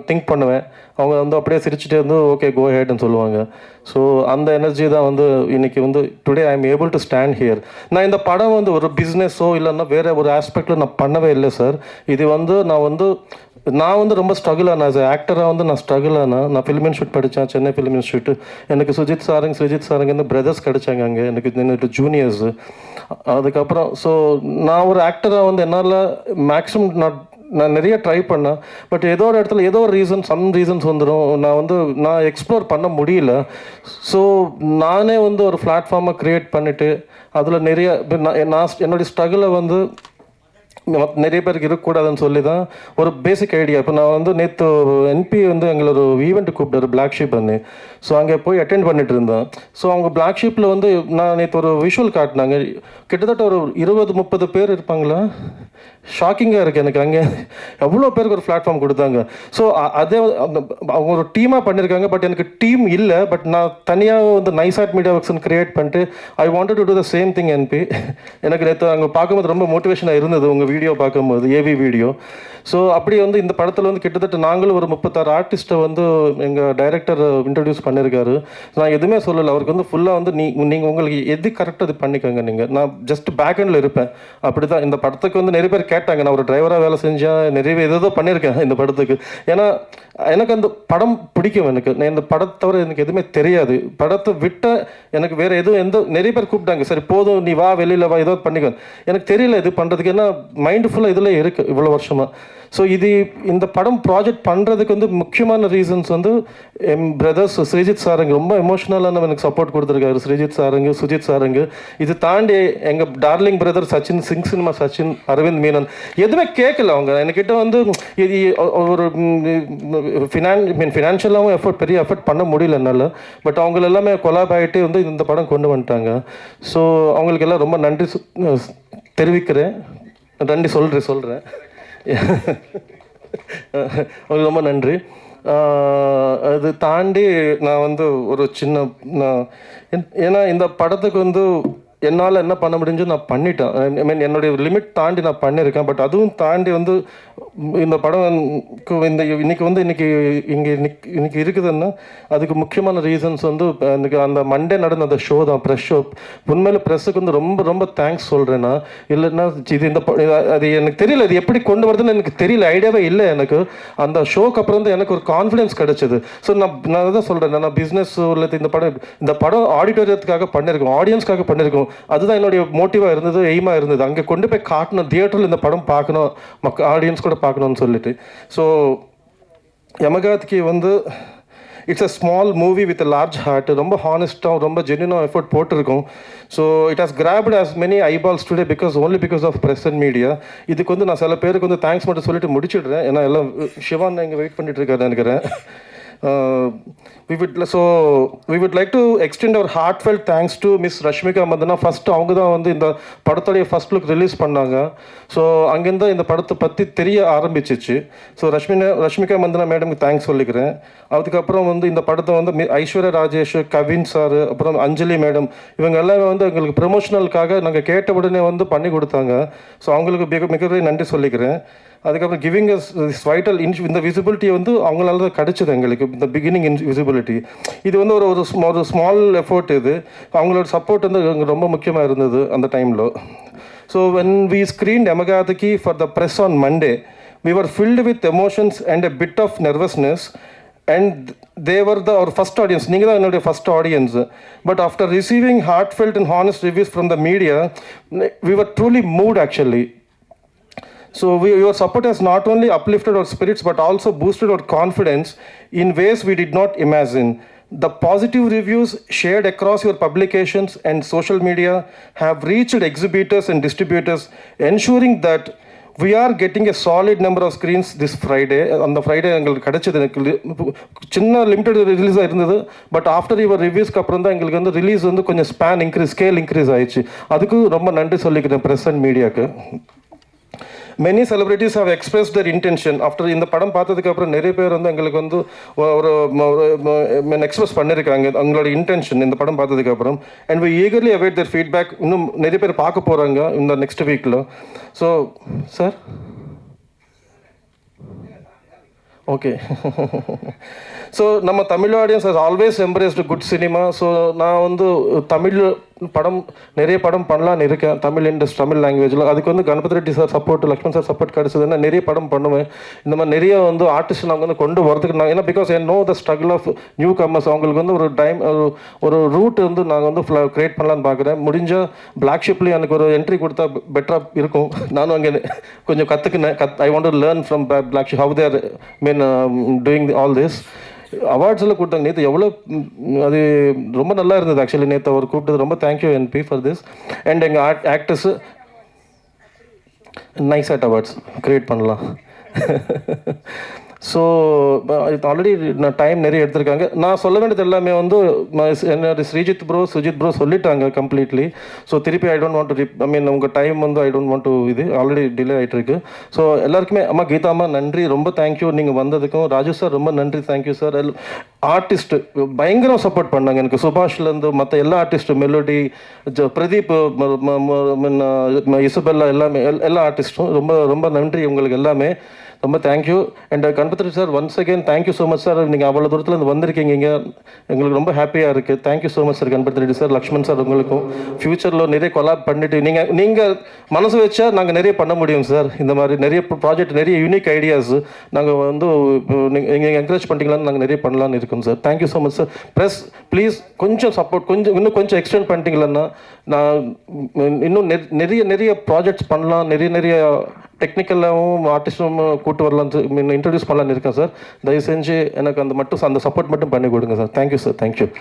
திங்க் பண்ணுவேன். அவங்க வந்து அப்படியே சிரிச்சுட்டே இருந்து ஓகே கோ ஹெட்னு சொல்லுவாங்க. ஸோ அந்த எனர்ஜி தான் வந்து இன்றைக்கி வந்து today I am able to stand here. நான் இந்த படம் வந்து ஒரு பிஸ்னஸோ இல்லைன்னா வேறு ஒரு ஆஸ்பெக்டில் நான் பண்ணவே இல்லை சார். இது வந்து நான் வந்து ரொம்ப ஸ்ட்ரகிள் ஆனேன். ஆஸ் ஆக்டராக வந்து நான் ஸ்ட்ரகிள் ஆனேன். நான் ஃபிலிம் இன்ஸ்டியூட் படித்தேன், சென்னை ஃபிலிம் இன்ஸ்டியூட். எனக்கு சுஜித் சாருங்க வந்து பிரதர்ஸ் கிடைச்சாங்க அங்கே, எனக்கு ஜூனியர்ஸு. அதுக்கப்புறம் ஸோ நான் ஒரு ஆக்டராக வந்து என்னால் மேக்ஸிமம் நான் நிறைய ட்ரை பண்ணேன். பட் ஏதோ ஒரு இடத்துல ஏதோ ஒரு சம் ரீசன்ஸ் வந்துடும். நான் எக்ஸ்ப்ளோர் பண்ண முடியல. ஸோ நானே வந்து ஒரு பிளாட்ஃபார்மை க்ரியேட் பண்ணிவிட்டு அதில் நிறைய என்னுடைய ஸ்ட்ரகிளை வந்து நிறைய பேருக்கு இருக்கக்கூடாதுன்னு சொல்லி தான் ஒரு பேசிக் ஐடியா. இப்போ நான் வந்து நேற்று என்பி வந்து எங்களை ஒரு ஈவெண்ட் கூப்பிட்டாரு பிளாக் ஷீப் பண்ணி. ஸோ அங்கே போய் அட்டென்ட் பண்ணிட்டு இருந்தேன். ஸோ அவங்க பிளாக் ஷீப்பில் வந்து நான் நேற்று ஒரு விஷுவல் காட்டினாங்க. கிட்டத்தட்ட ஒரு 20-30 பேர் இருப்பாங்களா. ஷாக்கிங்காக இருக்குது எனக்கு. அங்கே எவ்வளோ பேருக்கு ஒரு பிளாட்ஃபார்ம் கொடுத்தாங்க. ஸோ அதே அவங்க ஒரு டீமாக பண்ணியிருக்காங்க. பட் எனக்கு டீம் இல்லை. பட் நான் தனியாக வந்து நைசாட் மீடியா ஒர்க்ஸ்ன்னு க்ரியேட் பண்ணிட்டு I wanted to do the same thing என்பி. எனக்கு நேற்று அங்கே பார்க்கும்போது ரொம்ப மோட்டிவேஷனாக இருந்தது உங்கள் வீடியோ பார்க்கும்போது, ஏவி வீடியோ. ஸோ அப்படி வந்து இந்த படத்தில் வந்து கிட்டத்தட்ட நாங்களும் ஒரு 36 ஆர்டிஸ்ட்டை வந்து எங்கள் டைரக்டர் இன்ட்ரடியூஸ் பண்ணியிருக்காரு. நான் எதுவுமே சொல்லலை. அவருக்கு வந்து ஃபுல்லாக வந்து நீங்கள் உங்களுக்கு எது கரெக்டாக இது பண்ணிக்கோங்க. நான் ஜஸ்ட் பேக் எண்டில் இருப்பேன். அப்படி தான் இந்த படத்துக்கு வந்து நிறைய பேர் கேட்டாங்க. நான் ஒரு டிரைவராக வேலை செஞ்சேன், நிறைய ஏதோ பண்ணியிருக்கேன் இந்த படத்துக்கு. ஏன்னா எனக்கு அந்த படம் பிடிக்கும். நான் இந்த படத்தை தவிர எனக்கு எதுவுமே தெரியாது. படத்தை விட்ட எனக்கு வேறு எதுவும் நிறைய பேர் கூப்பிட்டாங்க, சரி போதும் நீ வா வெளியில் வா ஏதோ பண்ணிக்கோ. எனக்கு தெரியல இது பண்ணுறதுக்கு. ஏன்னா மைண்டு ஃபுல்லாக இதில் இருக்குது இவ்வளோ வருஷமாக. ஸோ இந்த படம் ப்ராஜெக்ட் பண்ணுறதுக்கு வந்து முக்கியமான ரீசன்ஸ் வந்து என் பிரதர்ஸ் ஸ்ரீஜித் சாருங்க ரொம்ப எமோஷ்னலான எனக்கு சப்போர்ட் கொடுத்துருக்காரு. ஸ்ரீஜித் சாருங்க, சுஜித் சாருங்க. இது தாண்டி எங்கள் டார்லிங் பிரதர் சச்சின், சிங் சினிமா சச்சின், அரவிந்த் மீனன் எதுவுமே கேட்கல. அவங்க என்கிட்ட வந்து இது ஒரு ஃபினான்ஷியலாகவும் பெரிய எஃபர்ட் பண்ண முடியல என்னால். பட் அவங்க எல்லாமே கொலாப் ஆகிட்டு வந்து இந்த படம் கொண்டு வந்துட்டாங்க. ஸோ அவங்களுக்கு எல்லாம் ரொம்ப நன்றி தெரிவிக்கிறேன். நன்றி சொல்கிறேன். அவங்களுக்கு ரொம்ப நன்றி. அது தாண்டி நான் வந்து ஒரு சின்ன ஏன்னா இந்த படத்துக்கு வந்து என்னால் என்ன பண்ண முடிஞ்சு நான் பண்ணிட்டேன். ஐ மீன் என்னுடைய லிமிட் தாண்டி நான் பண்ணியிருக்கேன். பட் அதுவும் தாண்டி வந்து இந்த படம் இன்னைக்கு இருக்குதுன்னா அதுக்கு முக்கியமான ரீசன்ஸ் வந்து எனக்கு அந்த மண்டே நடந்த அந்த ஷோ தான், ப்ரெஸ் ஷோ. உண்மையில ப்ரெஸ்ஸுக்கு வந்து ரொம்ப ரொம்ப தேங்க்ஸ் சொல்கிறேன்னா. இல்லைன்னா இது அது எனக்கு தெரியல, இது எப்படி கொண்டு வருதுன்னு எனக்கு தெரியல, ஐடியாவே இல்லை எனக்கு. அந்த ஷோக்கு அப்புறம் வந்து எனக்கு ஒரு கான்ஃபிடென்ஸ் கிடைச்சிது. ஸோ நான் தான் சொல்கிறேன், நான் பிஸ்னஸ் உள்ளது இந்த படம் ஆடிட்டோரியத்துக்காக பண்ணியிருக்கோம், ஆடியன்ஸ்க்காக பண்ணியிருக்கோம். அதுதான் என்னுடைய மோட்டிவாக இருந்தது, எய்மாக இருந்தது. அங்கே கொண்டு போய் காட்டணும், தியேட்டரில் இந்த படம் பார்க்கணும், ஆடியன்ஸ் கூட பார்க்கணும்னு சொல்லிட்டு. ஸோ யமகாத்கி வந்து it's a small movie with a large heart. ரொம்ப ஹானஸ்ட்டாக ரொம்ப ஜென்யூனாக எஃபர்ட் போட்டிருக்கோம். So it has grabbed as many eyeballs today only because of press and media. இதுக்கு வந்து நான் சில பேருக்கு வந்து தேங்க்ஸ் மட்டும் சொல்லிட்டு முடிச்சிடுறேன். ஏன்னா எல்லாம் சிவான் இங்கே வெயிட் பண்ணிட்டு இருக்காரு நினைக்கிறேன். we would like to extend our heartfelt thanks to Miss Rashmika Mandana. First அவங்க தான் வந்து இந்த படத்துடைய ஃபஸ்ட் லுக் ரிலீஸ் பண்ணாங்க. ஸோ அங்கேருந்து இந்த படத்தை பற்றி தெரிய ஆரம்பிச்சிச்சு. ஸோ ரஷ்மிகா மந்தனா மேடமுக்கு தேங்க்ஸ் சொல்லிக்கிறேன். அதுக்கப்புறம் வந்து இந்த படத்தை வந்து ஐஸ்வர்யா ராஜேஷ், கவின் சார், அப்புறம் அஞ்சலி மேடம், இவங்க எல்லாமே வந்து எங்களுக்கு ப்ரமோஷனலுக்காக நாங்கள் கேட்ட உடனே வந்து பண்ணி கொடுத்தாங்க. ஸோ அவங்களுக்கு மிகப்பெரிய நன்றி சொல்லிக்கிறேன். அதுக்கப்புறம் கிவிங் அஸ் வைட்டல் இந்த விசிபிலிட்டி வந்து அவங்களால தான் கிடைச்சது எங்களுக்கு, இந்த பிகினிங் விசிபிலிட்டி. இது வந்து ஒரு ஸ்மால் எஃபோர்ட். இது அவங்களோட சப்போர்ட் வந்து ரொம்ப முக்கியமாக இருந்தது அந்த டைமில். So when we screened Yamagathiki for the press on Monday, we were filled with emotions and a bit of nervousness, and they were our first audience. நீங்கள் தான் என்னுடைய first audience. But after receiving heartfelt and honest reviews from the media, we were truly moved actually. So your support has not only uplifted our spirits but also boosted our confidence in ways we did not imagine. The positive reviews shared across your publications and social media have reached exhibitors and distributors, ensuring that we are getting a solid number of screens this Friday. On the Friday எங்களுக்கு கிடைச்சது, எனக்கு சின்ன limited ரிலீஸாக இருந்தது. But after your ரிவ்யூஸ்க்கு அப்புறம் தான் எங்களுக்கு வந்து release வந்து கொஞ்சம் ஸ்கேல் இன்க்ரீஸ் ஆயிடுச்சு. அதுக்கு ரொம்ப நன்றி சொல்லிக்கிறேன் ப்ரெஸ் அண்ட் மீடியாவுக்கு. Many celebrities have express their intention. After இந்த படம் பார்த்ததுக்கு அப்புறம் நிறைய பேர் வந்து எங்களுக்கு வந்து ஒரு எக்ஸ்பிரஸ் பண்ணியிருக்காங்க அவங்களோட இன்டென்ஷன் இந்த படம் பார்த்ததுக்கு அப்புறம். And we eagerly await their feedback. இன்னும் நிறைய பேர் பார்க்க போகிறாங்க இந்த நெக்ஸ்ட் வீக்கில். So sir okay. ஸோ நம்ம Tamil audience has always embraced good cinema. So நான் வந்து நிறைய படம் பண்ணலான்னு இருக்கேன் தமிழ் இண்டஸ்ட்ரி, தமிழ் லாங்குவேஜில். அதுக்கு வந்து Ganapathi Reddy sir support, Lakshman sir support கிடச்சதுன்னா நிறைய படம் பண்ணுவேன். இந்த மாதிரி நிறைய வந்து ஆர்டிஸ்ட் நாங்கள் வந்து கொண்டு வரதுக்கு ஏன்னா because I know the struggle of newcomers. அவங்களுக்கு வந்து ஒரு ரூட் வந்து நாங்கள் வந்து க்ரியேட் பண்ணலான்னு பார்க்குறேன். முடிஞ்சால் பிளாக் ஷிப்லேயும் எனக்கு ஒரு என்ட்ரி கொடுத்தா பெட்டராக இருக்கும். நானும் அங்கே கொஞ்சம் கற்றுக்கினேன். I want to learn from Black Sheep how they're doing all this. அவார்ட்ஸில் கொடுத்தாங்க நேற்று, எவ்வளோ அது ரொம்ப நல்லா இருந்தது ஆக்சுவலி. நேற்று அவர் கூப்பிட்டது ரொம்ப thank you NP for this. And எங்கள் ஆக்டர்ஸு நைஸ் ஆட் அவார்ட்ஸ் க்ரியேட் பண்ணலாம். ஸோ இது ஆல்ரெடி நான் டைம் நிறைய எடுத்திருக்காங்க. நான் சொல்ல வேண்டியது எல்லாமே வந்து என்னோட ஸ்ரீஜித் ப்ரோ, சுஜித் ப்ரோ சொல்லிட்டாங்க கம்ப்ளீட்லி. ஸோ திருப்பி ஐ டோன்ட் வாண்ட் டு உங்கள் டைம் வந்து ஐ டோன்ட் வாண்ட் டு இது ஆல்ரெடி டிலே ஆகிட்டு இருக்கு. ஸோ எல்லாருக்குமே அம்மா கீதாம்மா நன்றி, ரொம்ப தேங்க்யூ நீங்கள் வந்ததுக்கும். ராஜு சார் ரொம்ப நன்றி, தேங்க்யூ சார். ஆர்டிஸ்ட்டு பயங்கரம் சப்போர்ட் பண்ணாங்க எனக்கு, சுபாஷ்லேருந்து மற்ற எல்லா ஆர்டிஸ்ட்டும், மெலோடி, பிரதீப், இசபெல்லா, எல்லா ஆர்டிஸ்ட்டும் ரொம்ப ரொம்ப நன்றி உங்களுக்கு எல்லாமே. ரொம்ப thank you. And Ganapathi sir once again thank you so much sir. நீங்கள் அவ்வளோ தூரத்துலேருந்து வந்திருக்கீங்க இங்கே, எங்களுக்கு ரொம்ப ஹாப்பியாக இருக்குது. Thank you so much sir Ganapathi Reddy sir, Lakshman sir. உங்களுக்கும் ஃப்யூச்சரில் நிறைய கொலாப் பண்ணிவிட்டு நீங்கள் மனசு வச்சா நாங்கள் நிறைய பண்ண முடியும் சார். இந்த மாதிரி நிறைய ப்ராஜெக்ட், நிறைய யூனிக் ஐடியாஸ் நாங்கள் வந்து நீங்கள் என்கரேஜ் பண்ணிட்டீங்களான்னு நாங்கள் நிறைய பண்ணலான்னு இருக்கோம் sir. Thank you so much sir. Press please கொஞ்சம் சப்போர்ட், இன்னும் கொஞ்சம் எக்ஸ்டெண்ட் பண்ணிட்டீங்களன்னா நான் இன்னும் நிறைய ப்ராஜெக்ட்ஸ் பண்ணலாம், நிறைய டெக்னிக்கலாகவும் ஆர்டிஸ்டும் கூட்டு வரலான்னு இன்ட்ரடியூஸ் பண்ணலான்னு இருக்கேன் சார். தயவு செஞ்சு எனக்கு அந்த சப்போர்ட் மட்டும் பண்ணி கொடுங்க சார். Thank you sir. தேங்க்யூ.